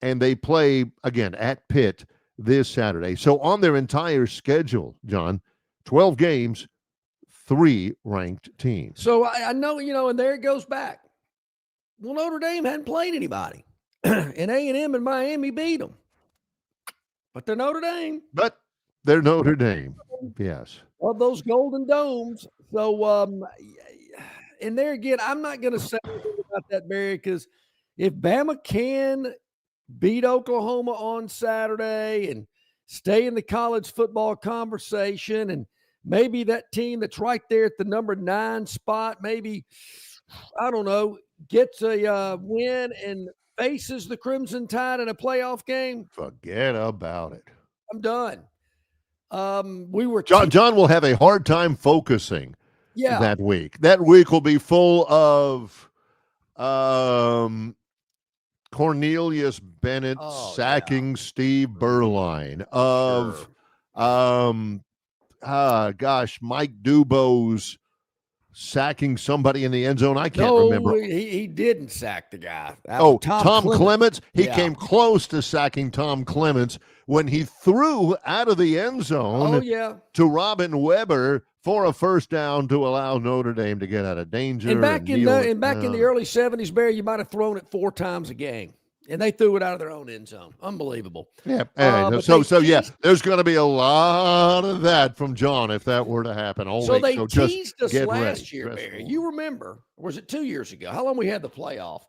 And they play, again, at Pitt this Saturday. So on their entire schedule, John, 12 games, 3 ranked teams. So I know, and there it goes back. Well, Notre Dame hadn't played anybody. And A&M and Miami beat them. But they're Notre Dame. But they're Notre Dame. Yes. Of those Golden Domes. So, and there again, I'm not going to say anything about that, Barry, because if Bama can beat Oklahoma on Saturday and stay in the college football conversation and maybe that team that's right there at the number 9 spot, maybe, I don't know, gets a win and faces the Crimson Tide in a playoff game. Forget about it. I'm done. We were John will have a hard time focusing that week. That week will be full of Cornelius Bennett sacking Steve Berline, of Mike Dubose sacking somebody in the end zone. I can't remember. He didn't sack the guy. Tom Clements. He came close to sacking Tom Clements when he threw out of the end zone to Robin Weber for a first down to allow Notre Dame to get out of danger. And back in the early 70s, Barry, you might have thrown it 4 times a game. And they threw it out of their own end zone. Unbelievable. Yeah. There's going to be a lot of that from John if that were to happen. They teased us last year, Barry. You remember, or was it 2 years ago? How long we had the playoff?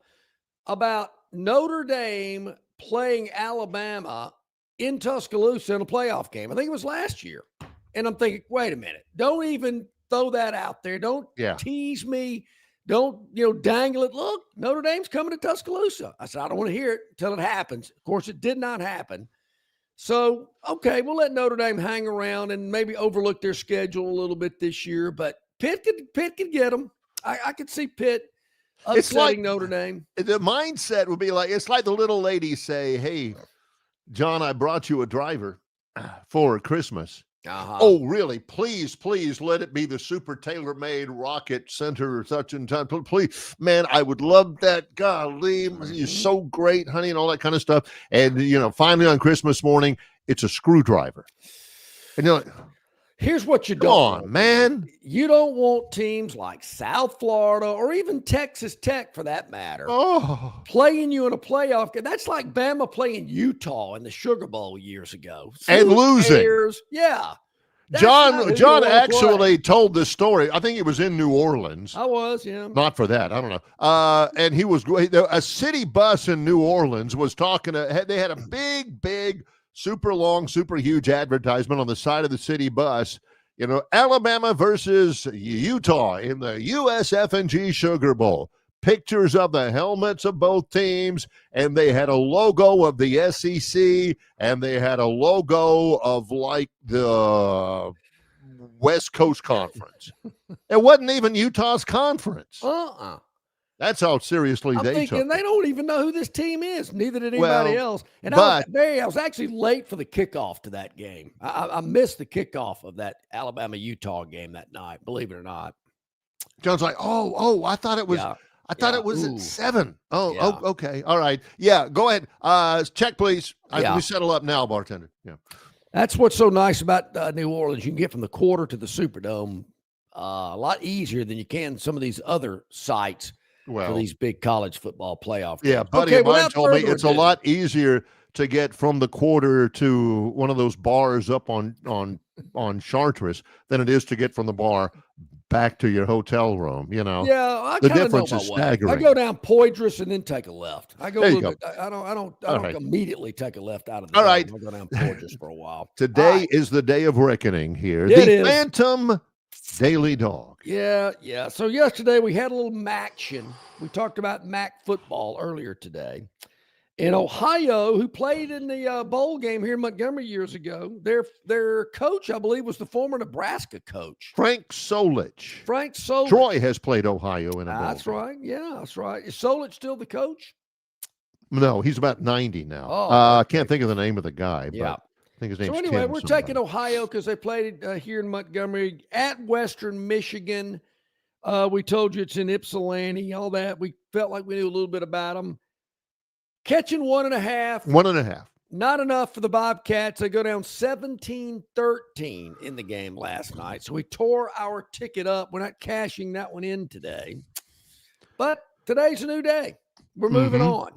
About Notre Dame playing Alabama in Tuscaloosa in a playoff game. I think it was last year. And I'm thinking, wait a minute. Don't even throw that out there. Don't tease me. Don't, dangle it. Look, Notre Dame's coming to Tuscaloosa. I said, I don't want to hear it until it happens. Of course, it did not happen. So, okay, we'll let Notre Dame hang around and maybe overlook their schedule a little bit this year. But Pitt could get them. I could see Pitt upsetting Notre Dame. The mindset would be like, it's like the little lady say, hey, John, I brought you a driver for Christmas. Oh, really? Please let it be the super tailor-made rocket center or such and such. Please, man, I would love that. Golly, you're so great, honey, and all that kind of stuff. And, finally on Christmas morning, it's a screwdriver. And you're like, here's what you don't want, man. You don't want teams like South Florida or even Texas Tech, for that matter, playing you in a playoff game. That's like Bama playing Utah in the Sugar Bowl years ago. And losing. Yeah. John actually told this story. I think it was in New Orleans. I was, yeah. Not for that. I don't know. And he was a city bus in New Orleans was talking to, they had a big, super long, super huge advertisement on the side of the city bus. Alabama versus Utah in the USF&G Sugar Bowl. Pictures of the helmets of both teams, and they had a logo of the SEC, and they had a logo of like the West Coast Conference. It wasn't even Utah's conference. That's how seriously they took it. They don't even know who this team is. Neither did anybody else. And I was actually late for the kickoff to that game. I missed the kickoff of that Alabama-Utah game that night, believe it or not. John's like, I thought it was it was at 7. Okay. All right. Yeah, go ahead. Check, please. We settle up now, bartender. Yeah. That's what's so nice about New Orleans. You can get from the Quarter to the Superdome a lot easier than you can some of these other sites for these big college football playoff games. Yeah, buddy of mine told me it's a lot easier to get from the Quarter to one of those bars up on Chartres than it is to get from the bar back to your hotel room. Yeah, the difference is staggering. I go down Poydras and then take a left. I go. I don't immediately take a left out of the. All right, I go down Poydras for a while. Today is the day of reckoning here. The Phantom Daily Dog. Yeah. So yesterday we had a little Maction. We talked about MAC football earlier today. In Ohio, who played in the bowl game here in Montgomery years ago, their coach, I believe, was the former Nebraska coach. Frank Solich. Troy has played Ohio in a bowl. That's right. Yeah, that's right. Is Solich still the coach? No, he's about 90 now. I can't think of the name of the guy, but I think his name's So anyway, Tim we're taking Ohio because they played here in Montgomery at Western Michigan. We told you it's in Ypsilanti, all that. We felt like we knew a little bit about them. Catching 1.5. 1.5. Not enough for the Bobcats. They go down 17-13 in the game last night. So we tore our ticket up. We're not cashing that one in today. But today's a new day. We're moving on,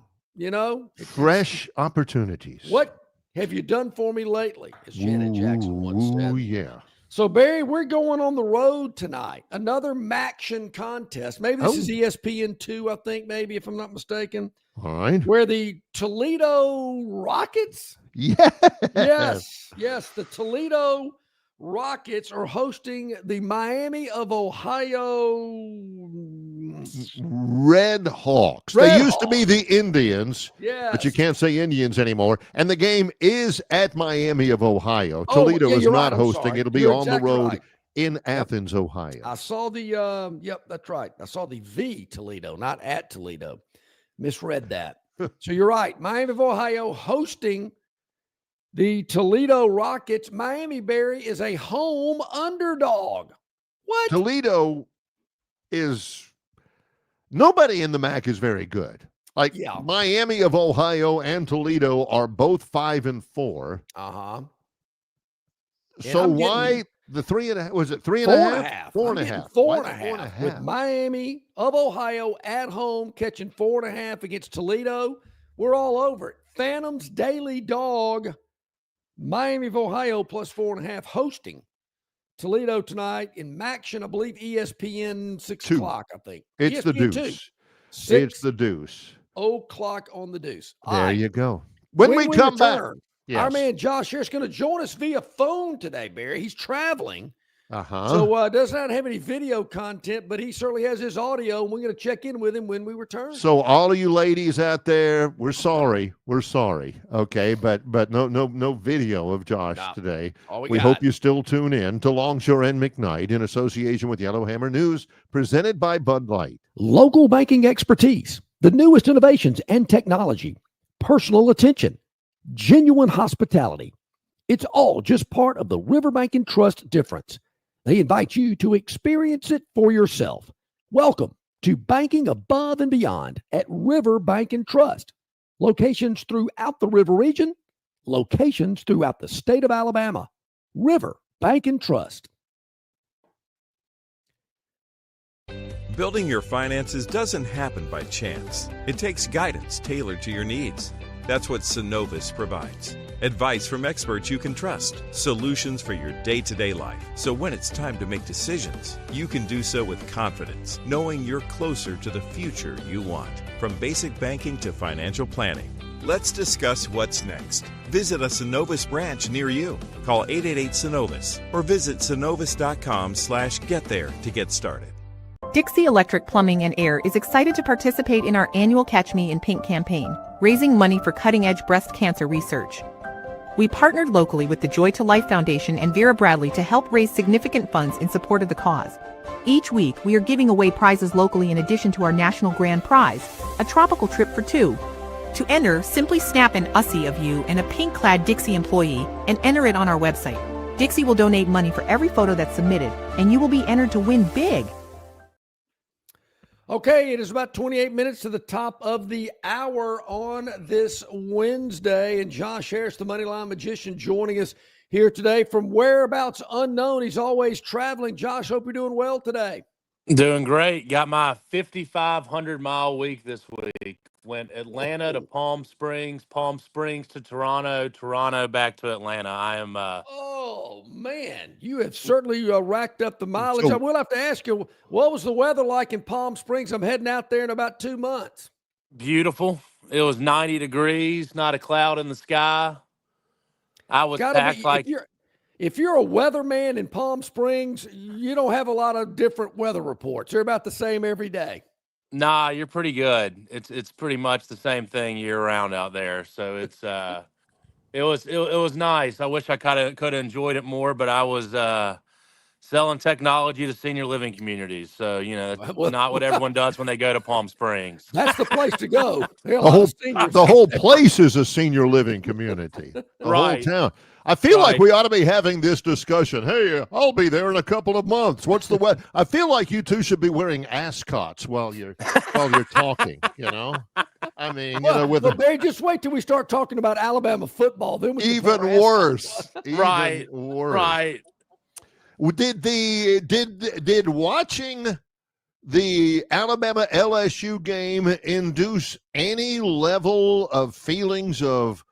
Fresh opportunities. What have you done for me lately, as Janet Jackson once said. Oh, yeah. So, Barry, we're going on the road tonight. Another Maction contest. Maybe this is ESPN2, I think, maybe, if I'm not mistaken. All right. Where the Toledo Rockets? Yes. Yes. The Toledo Rockets are hosting the Miami of Ohio Red Hawks. They used to be the Indians, but you can't say Indians anymore. And the game is at Miami of Ohio. Toledo is not hosting. It'll be on the road in Athens, Ohio. I saw the, that's right. I saw the Toledo, not at Toledo. Misread that. So you're right. Miami of Ohio hosting the Toledo Rockets. Miami, Barry, is a home underdog. What? Toledo is – nobody in the MAC is very good. Like Miami of Ohio and Toledo are both 5-4. Uh-huh. So why the 3.5? Was it 3.5? 4.5. 4.5. With Miami of Ohio at home catching 4.5 against Toledo. We're all over it. Phantoms Daily Dog. Miami of Ohio plus 4.5 hosting Toledo tonight in Maction, I believe ESPN 6 o'clock, I think. It's ESPN the Deuce. It's the Deuce. 0:00 on the Deuce. There you go. When we come back, our man Josh Harris is going to join us via phone today, Barry. He's traveling. Uh-huh. So does not have any video content, but he certainly has his audio, and we're going to check in with him when we return. So all of you ladies out there, we're sorry. We're sorry. Okay, but no video of Josh today. We hope you still tune in to Longshore and McKnight in association with Yellowhammer News, presented by Bud Light. Local banking expertise, the newest innovations and technology, personal attention, genuine hospitality. It's all just part of the Riverbank and Trust difference. They invite you to experience it for yourself. Welcome to Banking Above and Beyond at River Bank and Trust. Locations throughout the River region, locations throughout the state of Alabama. River Bank and Trust. Building your finances doesn't happen by chance. It takes guidance tailored to your needs. That's what Synovus provides. Advice from experts you can trust. Solutions for your day-to-day life. So when it's time to make decisions, you can do so with confidence, knowing you're closer to the future you want. From basic banking to financial planning. Let's discuss what's next. Visit a Synovus branch near you. Call 888-SYNOVUS or visit synovus.com/get-there to get started. Dixie Electric Plumbing and Air is excited to participate in our annual Catch Me in Pink campaign, raising money for cutting-edge breast cancer research. We partnered locally with the Joy to Life Foundation and Vera Bradley to help raise significant funds in support of the cause. Each week, we are giving away prizes locally in addition to our national grand prize, a tropical trip for two. To enter, simply snap an USSI of you and a pink-clad Dixie employee and enter it on our website. Dixie will donate money for every photo that's submitted, and you will be entered to win big. Okay, it is about 28 minutes to the top of the hour on this Wednesday, and Josh Harris, the Moneyline Magician, joining us here today from whereabouts unknown. He's always traveling. Josh, hope you're doing well today. Doing great. Got my 5,500-mile week this week. Went Atlanta to Palm Springs to Toronto, Toronto back to Atlanta. I am oh, man. You have certainly racked up the mileage. I will have to ask you, what was the weather like in Palm Springs? I'm heading out there in about 2 months. Beautiful. It was 90 degrees, not a cloud in the sky. I was packed like... If you're a weatherman in Palm Springs, you don't have a lot of different weather reports. They're about the same every day. Nah, you're pretty good. It's pretty much the same thing year round out there. So it's it was nice. I wish I could have enjoyed it more, but I was selling technology to senior living communities. So, that's not what everyone does when they go to Palm Springs. That's the place to go. The whole place is a senior living community. The whole town. I feel like we ought to be having this discussion. Hey, I'll be there in a couple of months. What's the weather? I feel like you two should be wearing ascots while you're talking. I mean, Barry, just wait till we start talking about Alabama football. Then we even worse. Right. Did watching the Alabama LSU game induce any level of feelings of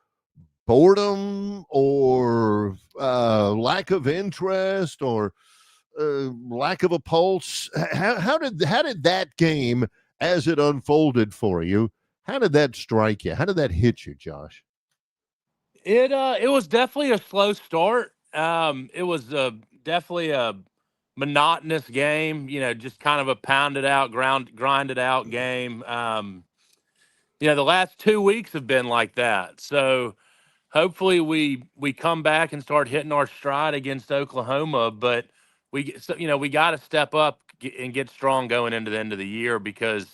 boredom or lack of interest or lack of a pulse? How did that game, as it unfolded for you, how did that strike you? How did that hit you, Josh? It was definitely a slow start. It was definitely a monotonous game, just kind of a pounded out, grinded out game. The last 2 weeks have been like that. So hopefully we come back and start hitting our stride against Oklahoma, but we got to step up and get strong going into the end of the year because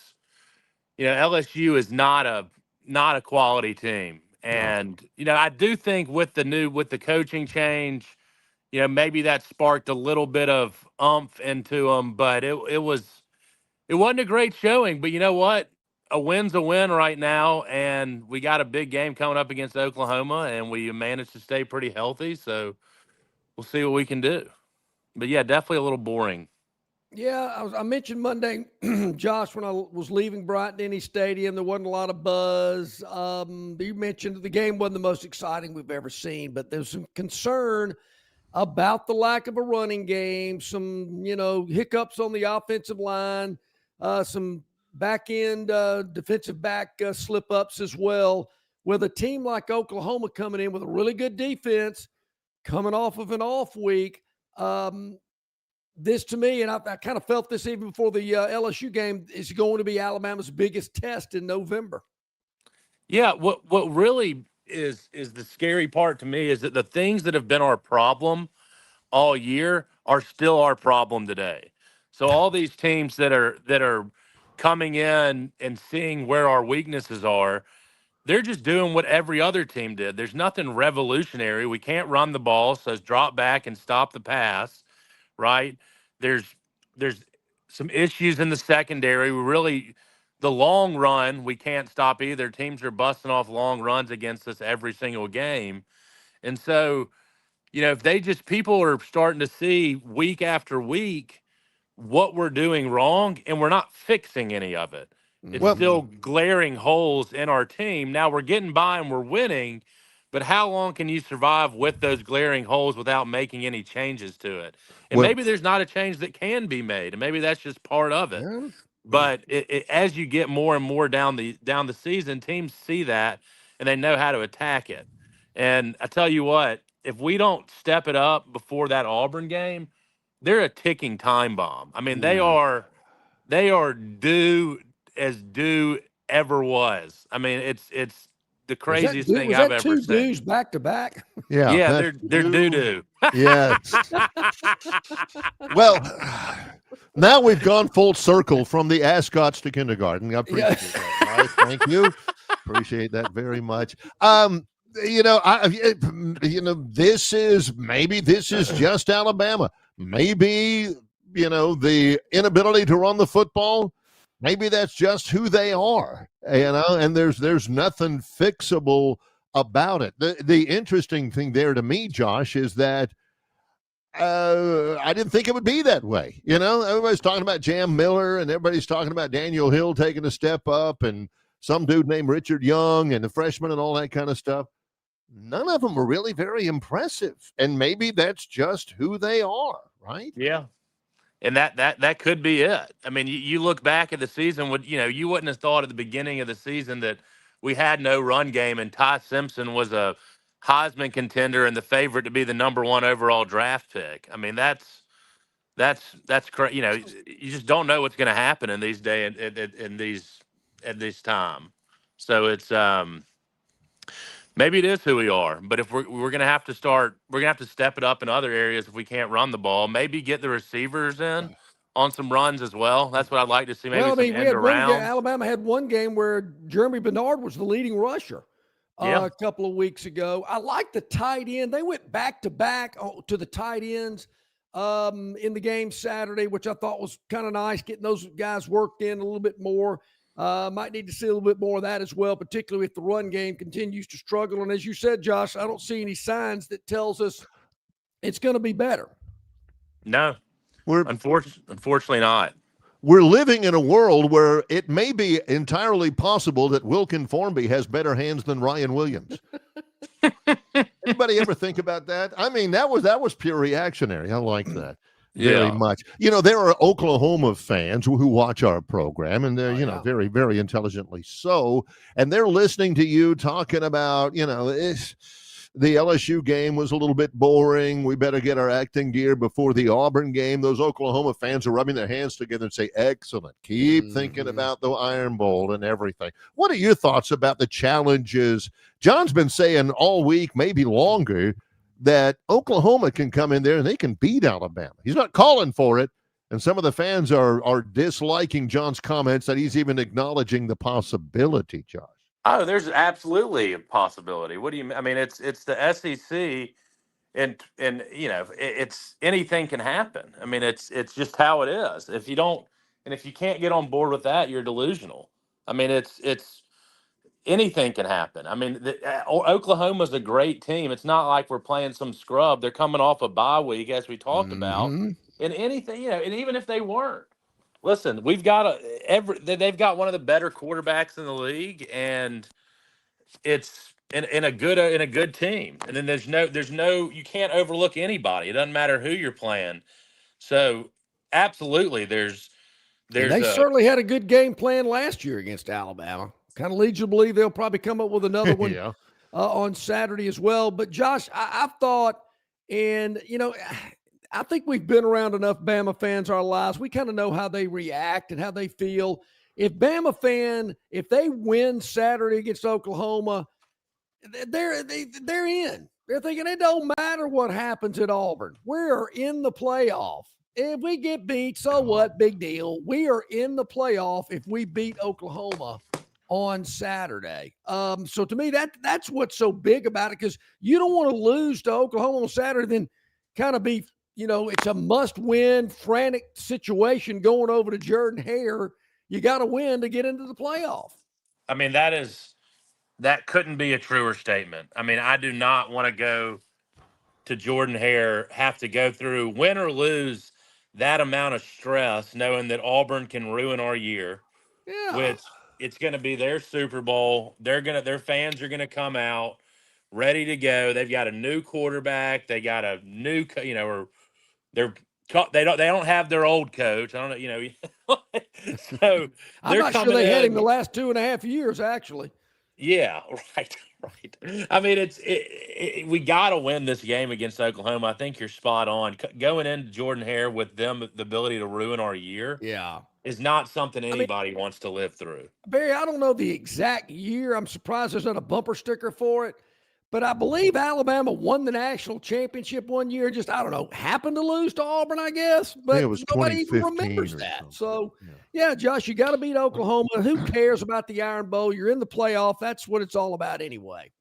LSU is not a quality team. And I do think with the coaching change, maybe that sparked a little bit of umph into them, but it wasn't a great showing. But you know what? A win's a win right now, and we got a big game coming up against Oklahoma, and we managed to stay pretty healthy. So we'll see what we can do. But yeah, definitely a little boring. Yeah, I mentioned Monday, Josh, when I was leaving Bryant-Denny Stadium, there wasn't a lot of buzz. You mentioned the game wasn't the most exciting we've ever seen, but there's some concern about the lack of a running game, some, hiccups on the offensive line, some back-end defensive back slip-ups as well, with a team like Oklahoma coming in with a really good defense, coming off of an off week. This to me, and I kind of felt this even before the LSU game, is going to be Alabama's biggest test in November. Yeah, what really is the scary part to me is that the things that have been our problem all year are still our problem today. So all these teams that are coming in and seeing where our weaknesses are, they're just doing what every other team did. There's nothing revolutionary. We can't run the ball, so drop back and stop the pass, right? There's some issues in the secondary. The long run, we can't stop either. Teams are busting off long runs against us every single game. And so, if people are starting to see week after week what we're doing wrong, and we're not fixing any of it. It's still glaring holes in our team. Now we're getting by and we're winning, but how long can you survive with those glaring holes without making any changes to it? And maybe there's not a change that can be made, and maybe that's just part of it. Yeah. But as you get more and more down the season, teams see that and they know how to attack it. And I tell you what, if we don't step it up before that Auburn game, they're a ticking time bomb. I mean, they are due as due ever was. I mean, it's the craziest thing I've ever seen. Was that two dues back to back? Yeah, they're doo-doo. Yes. Well, now we've gone full circle from the ascots to kindergarten. I appreciate that. Right? Thank you. Appreciate that very much. This is just Alabama. Maybe, the inability to run the football, maybe that's just who they are, and there's nothing fixable about it. The interesting thing there to me, Josh, is that I didn't think it would be that way. Everybody's talking about Jam Miller and everybody's talking about Daniel Hill taking a step up and some dude named Richard Young and the freshman and all that kind of stuff. None of them were really very impressive. And maybe that's just who they are, right? Yeah. And that could be it. I mean, you look back at the season, you wouldn't have thought at the beginning of the season that we had no run game and Ty Simpson was a Heisman contender and the favorite to be the number 1 overall draft pick. I mean, that's crazy. You just don't know what's going to happen in these days at this time. So it's maybe it is who we are, but if we're going to have to step it up in other areas if we can't run the ball. Maybe get the receivers in on some runs as well. That's what I'd like to see. Maybe some end around. Alabama had one game where Jeremy Bernard was the leading rusher a couple of weeks ago. I like the tight end. They went back to back to the tight ends in the game Saturday, which I thought was kind of nice, getting those guys worked in a little bit more. Might need to see a little bit more of that as well, particularly if the run game continues to struggle. And as you said, Josh, I don't see any signs that tells us it's going to be better. No, unfortunately not. We're living in a world where it may be entirely possible that Wilkin Formby has better hands than Ryan Williams. Anybody ever think about that? I mean, that was pure reactionary. I like that. Very much. There are Oklahoma fans who watch our program, and they're, very, very intelligently so. And they're listening to you talking about, the LSU game was a little bit boring. We better get our acting gear before the Auburn game. Those Oklahoma fans are rubbing their hands together and say, excellent. Keep thinking about the Iron Bowl and everything. What are your thoughts about the challenges? John's been saying all week, maybe longer, that Oklahoma can come in there and they can beat Alabama. He's not calling for it. And some of the fans are disliking John's comments that he's even acknowledging the possibility, Josh. Oh, there's absolutely a possibility. What do you mean? I mean, it's the SEC, and it's anything can happen. I mean, it's just how it is. If you can't get on board with that, you're delusional. I mean, it's anything can happen. I mean, Oklahoma's a great team. It's not like we're playing some scrub. They're coming off a bye week, as we talked about. And anything, and even if they weren't, listen, they've got one of the better quarterbacks in the league, and it's in a good team. And then there's no you can't overlook anybody. It doesn't matter who you're playing. So absolutely, they certainly had a good game plan last year against Alabama. Kind of leads you to believe they'll probably come up with another one on Saturday as well. But Josh, I've thought, and I think we've been around enough Bama fans our lives. We kind of know how they react and how they feel. If if they win Saturday against Oklahoma, they're in. They're thinking it don't matter what happens at Auburn. We're in the playoff. If we get beat, so what? Big deal. We are in the playoff if we beat Oklahoma on Saturday. So to me, that's what's so big about it, because you don't want to lose to Oklahoma on Saturday, then kind of be, it's a must-win, frantic situation going over to Jordan-Hare. You got to win to get into the playoff. I mean, that couldn't be a truer statement. I mean, I do not want to go to Jordan-Hare, have to go through, win or lose, that amount of stress, knowing that Auburn can ruin our year. Yeah. Which it's going to be their Super Bowl. Their fans are going to come out ready to go. They've got a new quarterback. They got a new, they don't have their old coach. I don't know, So I'm not sure they had him the last 2.5 years, actually. Yeah, right. I mean, we got to win this game against Oklahoma. I think you're spot on. Going into Jordan-Hare with them, the ability to ruin our year, is not something anybody wants to live through. Barry, I don't know the exact year. I'm surprised there's not a bumper sticker for it. But I believe Alabama won the national championship one year. Just, I don't know, happened to lose to Auburn, I guess. But it was nobody even remembers that. So, yeah, Josh, you got to beat Oklahoma. Who cares about the Iron Bowl? You're in the playoff. That's what it's all about anyway.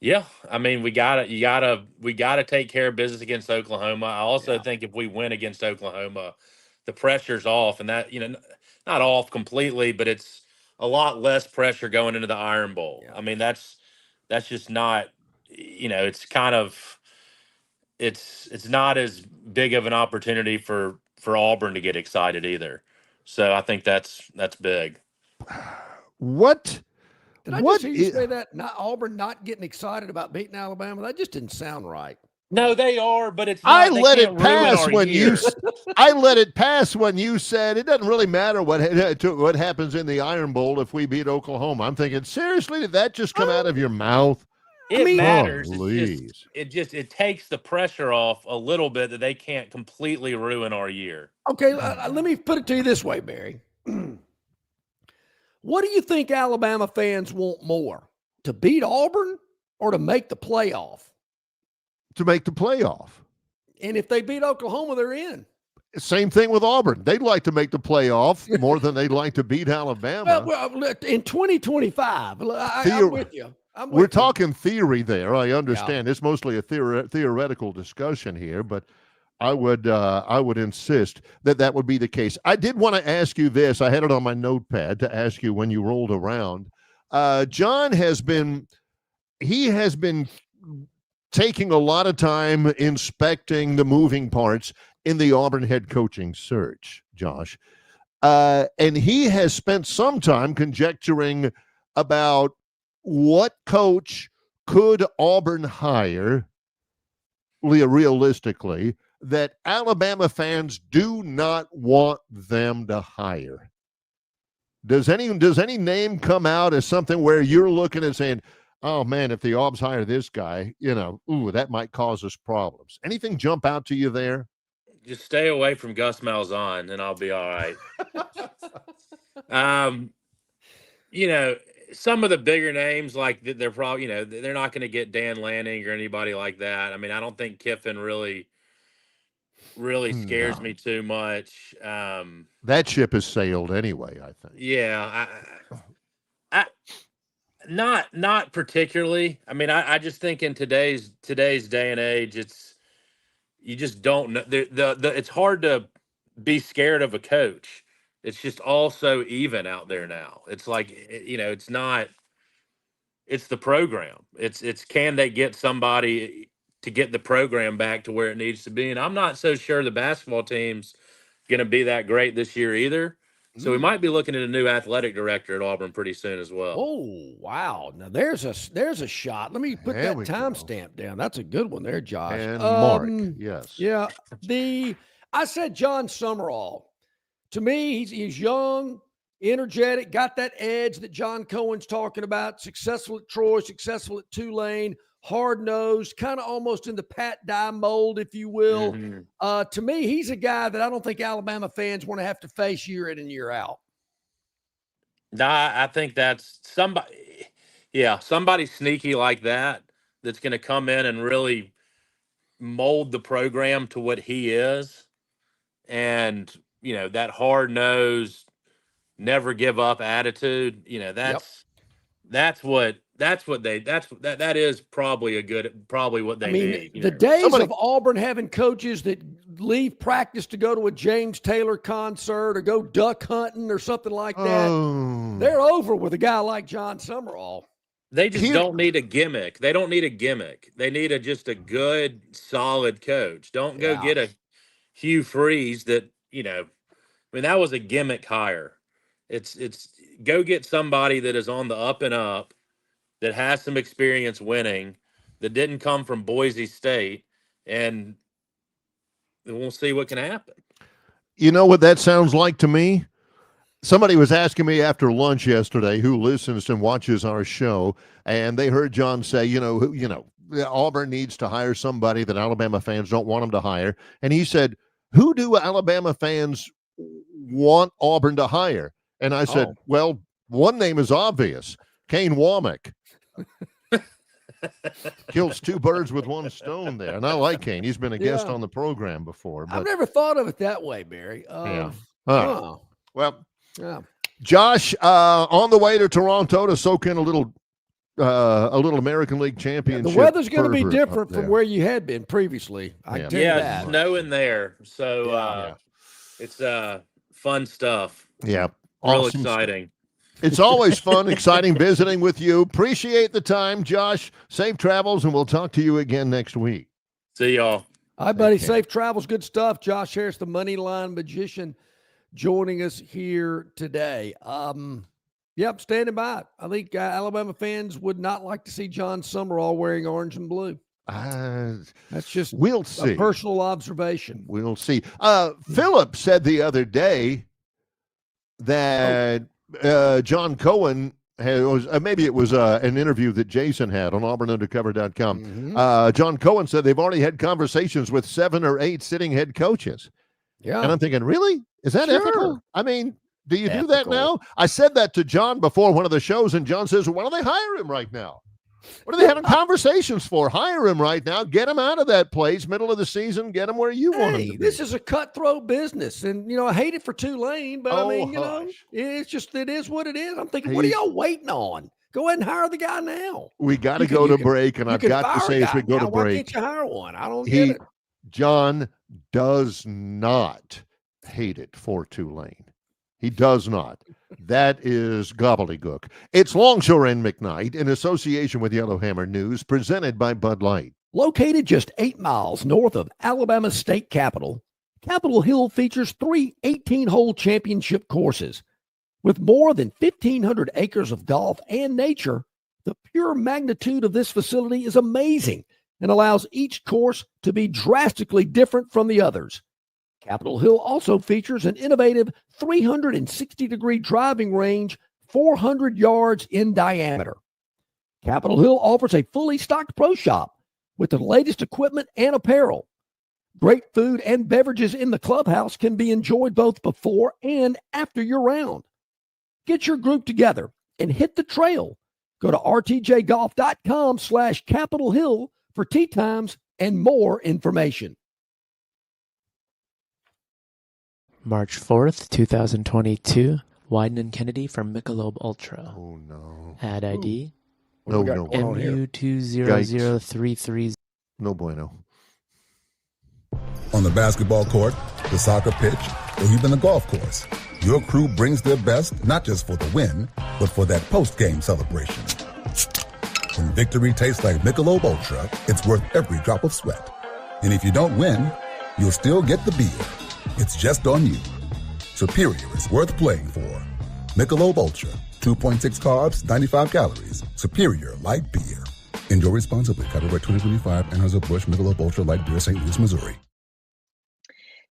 Yeah, I mean, we gotta take care of business against Oklahoma. I also think if we win against Oklahoma, the pressure's off, and that, not off completely, but it's a lot less pressure going into the Iron Bowl. I mean, that's just not, it's kind of, it's not as big of an opportunity for Auburn to get excited either. So I think that's big. What? Did I just hear you say that? Not Auburn not getting excited about beating Alabama? That just didn't sound right. No, they are, but it's not. I let it pass when you. I let it pass when you said it doesn't really matter what happens in the Iron Bowl if we beat Oklahoma. I'm thinking, seriously, did that just come out of your mouth? It matters. It takes the pressure off a little bit that they can't completely ruin our year. Okay, let me put it to you this way, Barry. What do you think Alabama fans want more? To beat Auburn or to make the playoff? To make the playoff. And if they beat Oklahoma, they're in. Same thing with Auburn. They'd like to make the playoff more than they'd like to beat Alabama. Well, in 2025, I'm with you. We're talking theory there. I understand. It's mostly a theoretical discussion here, but I would insist that would be the case. I did want to ask you this. I had it on my notepad to ask you when you rolled around. John has been taking a lot of time inspecting the moving parts in the Auburn head coaching search, Josh. And he has spent some time conjecturing about what coach could Auburn hire realistically that Alabama fans do not want them to hire. Does any name come out as something where you're looking and saying, oh man, if the Aubs hire this guy, that might cause us problems. Anything jump out to you there? Just stay away from Gus Malzahn, and I'll be all right. Some of the bigger names, like they're probably, they're not going to get Dan Lanning or anybody like that. I mean, I don't think Kiffin really scares me too much. That ship has sailed anyway, I think. Yeah, I not particularly. I mean, I just think in today's day and age, you just don't know. It's hard to be scared of a coach. It's just all so even out there now. It's like, it's not. It's the program. It's can they get somebody to get the program back to where it needs to be? And I'm not so sure the basketball team's going to be that great this year either. So we might be looking at a new athletic director at Auburn pretty soon as well. Oh, wow. Now there's a shot. Let me put that timestamp down. That's a good one there, Josh. And Mark, yes. Yeah. I said John Summerall. To me, he's young, energetic, got that edge that John Cohen's talking about, successful at Troy, successful at Tulane, hard-nosed, kind of almost in the Pat Dye mold, if you will. Mm-hmm. To me, he's a guy that I don't think Alabama fans want to have to face year in and year out. Nah, I think that's somebody sneaky like that that's going to come in and really mold the program to what he is. And, that hard-nosed, never give up attitude, that is probably what they need. The days of Auburn having coaches that leave practice to go to a James Taylor concert or go duck hunting or something like that, they're over with a guy like John Summerall. They just don't need a gimmick. They don't need a gimmick. They need just a good, solid coach. Don't go get a Hugh Freeze that, that was a gimmick hire. It's go get somebody that is on the up and up, that has some experience winning, that didn't come from Boise State, and we'll see what can happen. You know what that sounds like to me? Somebody was asking me after lunch yesterday who listens and watches our show, and they heard John say, Auburn needs to hire somebody that Alabama fans don't want them to hire. And he said, who do Alabama fans want Auburn to hire? And I said, well, one name is obvious, Kane Womack. Kills two birds with one stone there. And I like Kane. He's been a guest on the program before. But... I've never thought of it that way, Barry. Well, Josh, on the way to Toronto to soak in a little American League championship. The weather's going to be different from where you had been previously. I tell you that. Snow in there. So it's fun stuff. Yeah. Real exciting. It's always fun, exciting visiting with you. Appreciate the time, Josh. Safe travels, and we'll talk to you again next week. See y'all. Hi, buddy. Safe travels. Good stuff. Josh Harris, the Money Line Magician, joining us here today. Yep, standing by. I think Alabama fans would not like to see John Summerall wearing orange and blue. That's just we'll see. A personal observation. We'll see. Philip said the other day that John Cohen maybe it was an interview that Jason had on auburnundercover.com. Mm-hmm. John Cohen said they've already had conversations with 7 or 8 sitting head coaches. Yeah. And I'm thinking, really? Is that ethical? I mean, do you do that now? I said that to John before one of the shows, and John says, well, why don't they hire him right now? What are they having conversations for? Hire him right now. Get him out of that place, middle of the season. Get him where you want him to be. This is a cutthroat business. And, I hate it for Tulane, but it is what it is. I'm thinking, what are y'all waiting on? Go ahead and hire the guy now. We got to go to break, and I've got to say as we go to break. Why can't you hire one? I don't get it. John does not hate it for Tulane. He does not. That is gobbledygook. It's Longshore and McKnight in association with Yellowhammer News, presented by Bud Light. Located just 8 miles north of Alabama's state capital, Capitol Hill features 3 18-hole championship courses. With more than 1,500 acres of golf and nature, the pure magnitude of this facility is amazing and allows each course to be drastically different from the others. Capitol Hill also features an innovative 360-degree driving range, 400 yards in diameter. Capitol Hill offers a fully stocked pro shop with the latest equipment and apparel. Great food and beverages in the clubhouse can be enjoyed both before and after your round. Get your group together and hit the trail. Go to rtjgolf.com/Capitol Hill for tee times and more information. March 4th, 2022. Wyden and Kennedy from Michelob Ultra. Oh, no. Ad ID. No. MU20033. No bueno. On the basketball court, the soccer pitch, or even the golf course, your crew brings their best not just for the win, but for that post-game celebration. When victory tastes like Michelob Ultra, it's worth every drop of sweat. And if you don't win, you'll still get the beer. It's just on you. Superior is worth playing for. Michelob Ultra, 2.6 carbs, 95 calories. Superior light beer. Enjoy responsibly. Copyright 2025, Anheuser-Busch Michelob Ultra Light Beer, St. Louis, Missouri.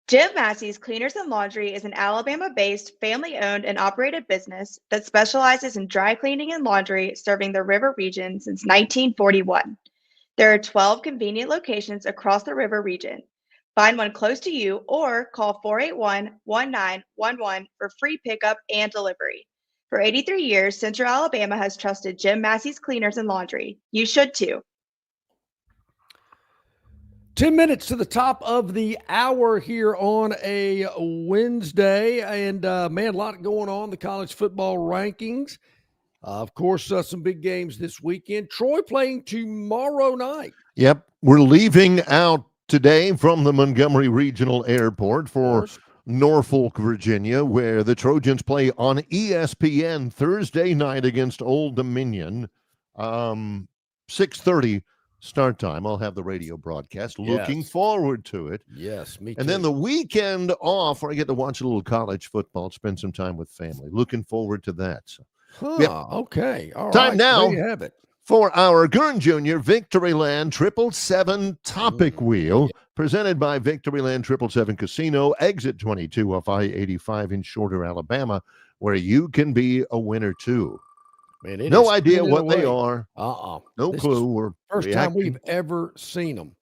Jim Massey's Cleaners and Laundry is an Alabama-based, family-owned and operated business that specializes in dry cleaning and laundry, serving the river region since 1941. There are 12 convenient locations across the river region. Find one close to you or call 481-1911 for free pickup and delivery. For 83 years, Central Alabama has trusted Jim Massey's Cleaners and Laundry. You should too. 10 minutes to the top of the hour here on a Wednesday. And, man, a lot going on, the college football rankings. Of course, some big games this weekend. Troy playing tomorrow night. Yep. We're leaving out today from the Montgomery Regional Airport for Norfolk, Virginia, where the Trojans play on ESPN Thursday night against Old Dominion. 6:30 start time. I'll have the radio broadcast. Looking forward to it. Yes, me too. And then the weekend off where I get to watch a little college football, spend some time with family. Looking forward to that. So, okay. All time right. now. There you have it. For our Gurn Jr. Victoryland 777 Topic Wheel, presented by Victoryland 777 Casino, exit 22 off I-85 in Shorter, Alabama, where you can be a winner too. Man, no idea what they are. No This clue. We're first time we've ever seen them.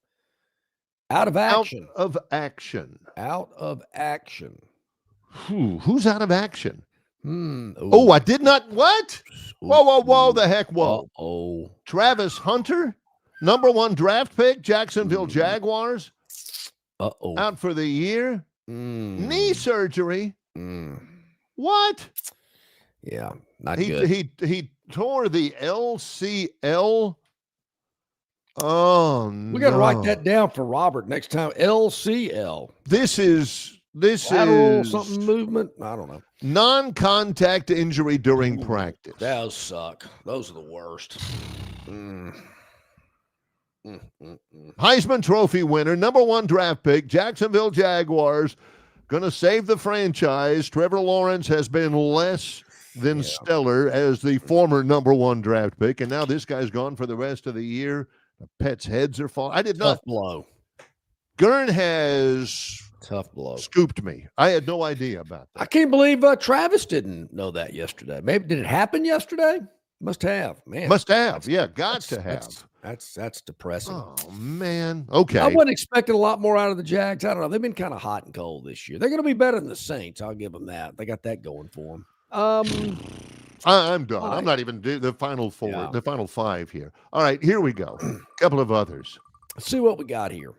Out of action. Out of action. Out of action. Who's out of action? Oh, Oh, I did not. What? Whoa. The heck, whoa. Oh. Travis Hunter, #1 draft pick, Jacksonville Jaguars. Out for the year. Knee surgery. What? Yeah, not good. He tore the LCL. Oh, no. We got to write that down for Robert next time. LCL. This is lateral something movement. I don't know. Non-contact injury during practice. Those suck. Those are the worst. Heisman Trophy winner, #1 draft pick, Jacksonville Jaguars, going to save the franchise. Trevor Lawrence has been less than stellar as the former #1 draft pick, and now this guy's gone for the rest of the year. The Pets' heads are falling. I did not. Tough blow. Gurn has tough blow. Scooped me. I had no idea about that. I can't believe Travis didn't know that yesterday. Maybe did it happen yesterday? Must have, man. Must have, yeah, got to have. That's depressing. Oh man. Okay. I wasn't expecting a lot more out of the Jags. I don't know. They've been kind of hot and cold this year. They're going to be better than the Saints. I'll give them that. They got that going for them. I'm done. I'm not even the final four, the final five here. All right, here we go. A couple of others. Let's see what we got here.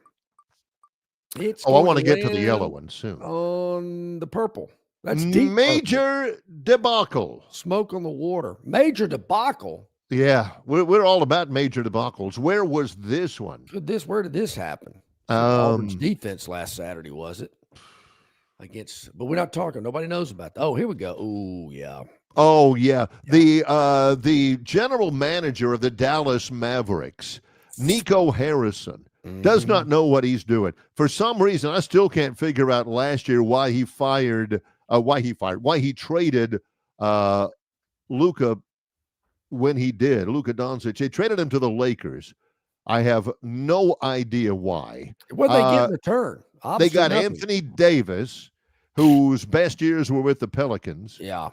I want to get to the yellow one soon. On the purple. That's deep. Major debacle. Smoke on the water. Major debacle. Yeah, we're all about major debacles. Where was this one? Where did this happen? Auburn's defense last Saturday, was it? But we're not talking. Nobody knows about that. Oh, here we go. Oh, yeah. Oh, yeah. The general manager of the Dallas Mavericks, Nico Harrison, does not know what he's doing. For some reason, I still can't figure out last year why he traded Luka when he did. Luka Doncic. They traded him to the Lakers. I have no idea why. What did they get in return? They got Anthony Davis, whose best years were with the Pelicans. Yeah.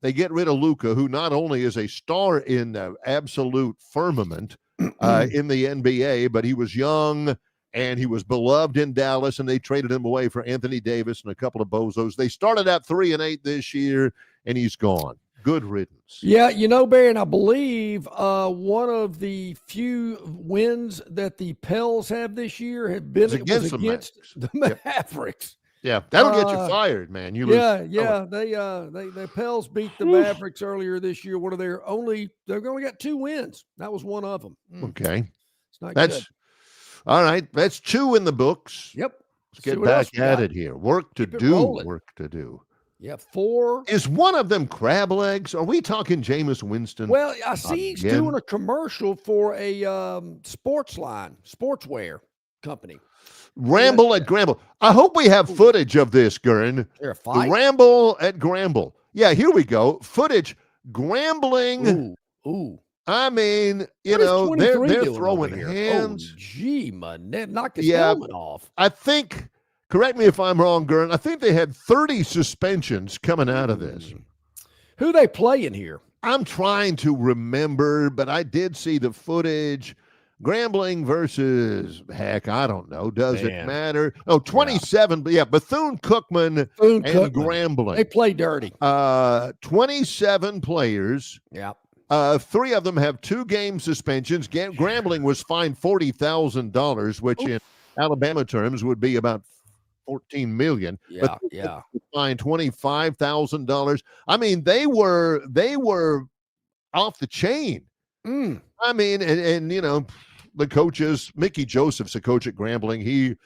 They get rid of Luka, who not only is a star in the absolute firmament in the NBA, but he was young and he was beloved in Dallas, and they traded him away for Anthony Davis and a couple of bozos. They started out 3-8 this year, and he's gone. Good riddance. Yeah, Barry, and I believe one of the few wins that the Pels have this year have been against the Mavericks. Yeah, that'll get you fired, man. You lose. Yeah. They Pels beat the Mavericks earlier this year. They've only got 2 wins. That was one of them. Okay, it's not good. All right. That's 2 in the books. Yep. Let's get back at it here. Work to do. Yeah, 4. Is one of them crab legs? Are we talking Jameis Winston? Well, I see he's doing a commercial for a sportswear company. Ramble at Gramble. I hope we have footage of this, Gurn. The Ramble at Gramble. Yeah, here we go. Footage. Grambling. Ooh. I mean, they're throwing hands. Oh, gee, man. Knocked his helmet off. I think, correct me if I'm wrong, Gurn, I think they had 30 suspensions coming out of this. Who they playing here? I'm trying to remember, but I did see the footage. Grambling versus, heck, I don't know. Does it matter? Oh, 27. Yeah. Bethune-Cookman and Grambling. They play dirty. 27 players. Yeah. 3 of them have 2-game suspensions. Grambling was fined $40,000, which in Alabama terms would be about $14 million. Yeah. Fined $25,000. I mean, they were off the chain. I mean, and the coaches, Mickey Joseph's a coach at Grambling. He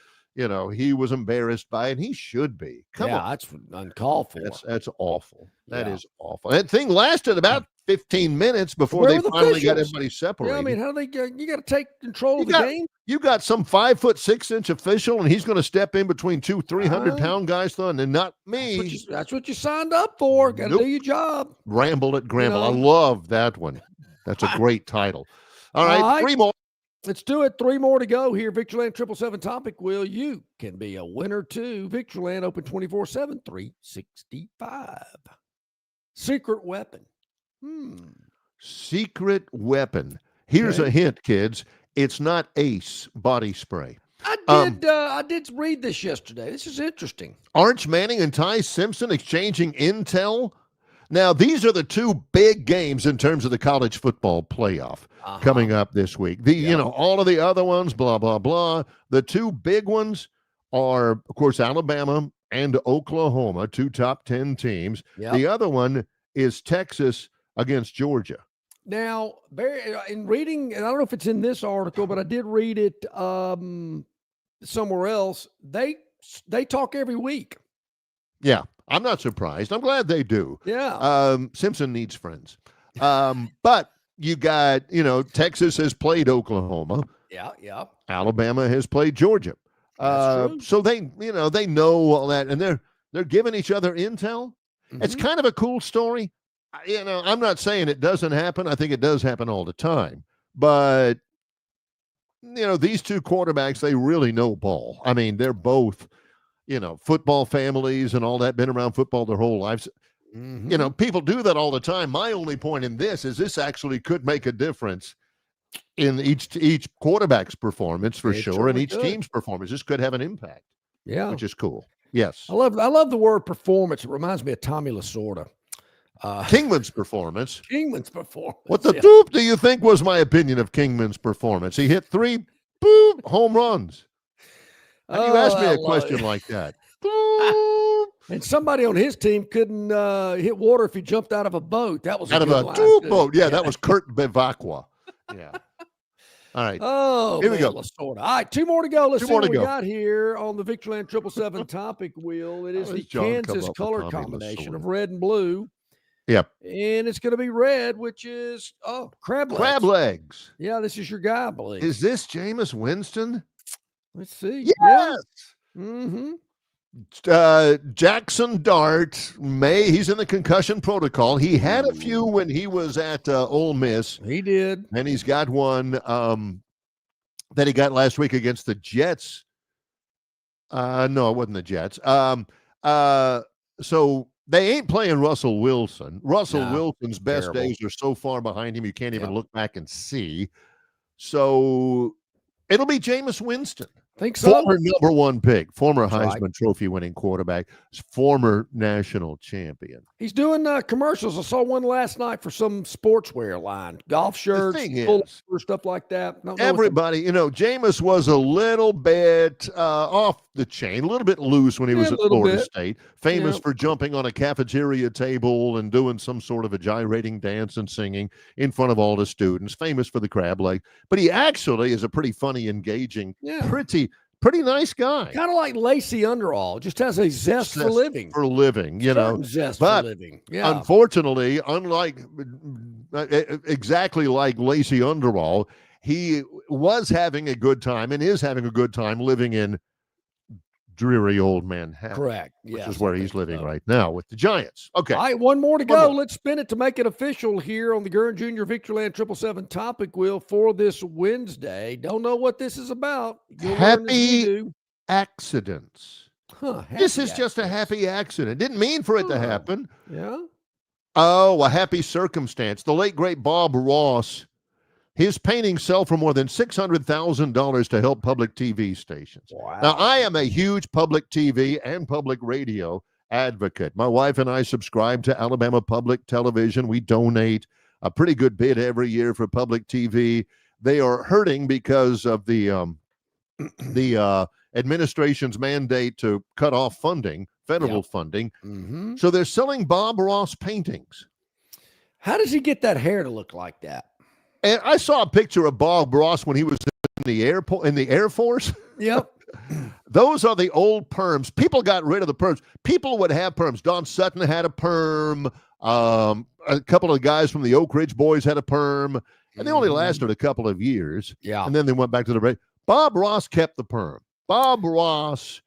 was embarrassed by it, and he should be. Come on. That's uncalled for. That's awful. That is awful. That thing lasted about 15 minutes before they finally got everybody separated. Yeah, I mean, how do you got to take control of the game? You got some 5'6" official, and he's going to step in between 300-pound guys, and not me. That's what you signed up for. Got to do your job. Ramble at Gramble. I love that one. That's a great title. All right, 3 more. Let's do it. 3 more to go here. Victoryland 777 topic wheel. You can be a winner too. Victoryland open 24/7, 365. Secret weapon. Secret weapon. Here's a hint, kids. It's not Ace body spray. I did read this yesterday. This is interesting. Arch Manning and Ty Simpson exchanging intel. Now, these are the 2 big games in terms of the college football playoff coming up this week. All of the other ones, blah, blah, blah. The 2 big ones are, of course, Alabama and Oklahoma, 2 top 10 teams. Yep. The other one is Texas against Georgia. Now, Barry, in reading, and I don't know if it's in this article, but I did read it somewhere else. They talk every week. Yeah. I'm not surprised. I'm glad they do. Yeah. Simpson needs friends. But you got, Texas has played Oklahoma. Yeah. Alabama has played Georgia. So they know all that, and they're giving each other intel. It's kind of a cool story. I'm not saying it doesn't happen. I think it does happen all the time. But these 2 quarterbacks, they really know ball. I mean, they're both football families and all that, been around football their whole lives. People do that all the time. My only point in this is this actually could make a difference in each quarterback's performance for sure, and each team's performance. This could have an impact. Yeah. Which is cool. Yes. I love the word performance. It reminds me of Tommy Lasorda. Kingman's performance. What the doop do you think was my opinion of Kingman's performance? He hit 3 home runs. How do you ask me a question like that? And somebody on his team couldn't hit water if he jumped out of a boat. That was out of a boat. Yeah, that was Kurt Bevacqua. Yeah. All right. Oh, here we go. All right, 2 more to go. Let's see what we got here on the Victoryland 777 topic wheel. It is the Kansas color combination of red and blue. Yep. And it's going to be red, which is crab legs. Crab legs. Yeah, this is your guy, I believe. Is this Jameis Winston? Let's see. Yes. Yeah. Mm-hmm. Jackson Dart, he's in the concussion protocol. He had a few when he was at Ole Miss. He did. And he's got one that he got last week against the Jets. No, it wasn't the Jets. So they ain't playing Russell Wilson. Russell No, Wilson's best terrible. days are so far behind him, you can't even look back and see. So it'll be Jameis Winston. Think so? Former number one pick, former That's Heisman right. Trophy winning quarterback, former national champion. He's doing commercials. I saw one last night for some sportswear line, golf shirts, stuff like that. Everybody, Jameis was a little bit off the chain, a little bit loose when he was at Florida State, famous for jumping on a cafeteria table and doing some sort of a gyrating dance and singing in front of all the students, famous for the crab leg. But he actually is a pretty funny, engaging, pretty nice guy. Kind of like Lacey Underall, just has a zest for living. For living, Zest for living. Yeah. Unfortunately, exactly like Lacey Underall, he was having a good time and is having a good time living in dreary old Manhattan. Correct. Which is where he's living right now with the Giants. Okay. All right, one more to go. Let's spin it to make it official here on the Gurn Jr. Victoryland 777 topic wheel for this Wednesday. Don't know what this is about. Happy accidents. This is just a happy accident. Didn't mean for it to happen. Yeah. Oh, a happy circumstance. The late, great Bob Ross, his paintings sell for more than $600,000 to help public TV stations. Wow. Now, I am a huge public TV and public radio advocate. My wife and I subscribe to Alabama Public Television. We donate a pretty good bit every year for public TV. They are hurting because of the administration's mandate to cut off funding, federal funding. Mm-hmm. So they're selling Bob Ross paintings. How does he get that hair to look like that? And I saw a picture of Bob Ross when he was in the airport, in the Air Force. Yep. Those are the old perms. People got rid of the perms. People would have perms. Don Sutton had a perm. A couple of guys from the Oak Ridge Boys had a perm. And they only lasted a couple of years. Yeah. And then they went back to the break. Bob Ross kept the perm. Bob Ross,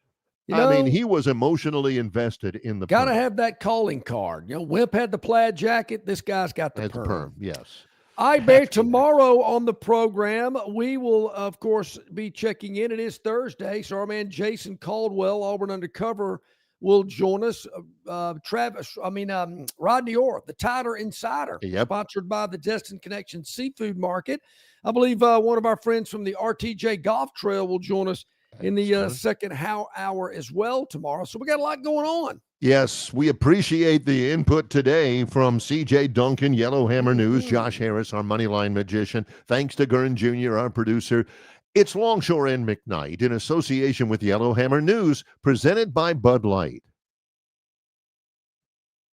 he was emotionally invested in the perm. Got to have that calling card. Wimp had the plaid jacket. This guy's got the perm. Yes. I bear tomorrow on the program. We will, of course, be checking in. It is Thursday, so our man Jason Caldwell, Auburn Undercover, will join us. Rodney Orr, the Tider Insider, sponsored by the Destin Connection Seafood Market. I believe one of our friends from the RTJ Golf Trail will join us in the second hour as well tomorrow. So we got a lot going on. Yes, we appreciate the input today from CJ Duncan, Yellowhammer News, Josh Harris, our Moneyline magician. Thanks to Gurn Jr., our producer. It's Longshore and McKnight in association with Yellowhammer News, presented by Bud Light.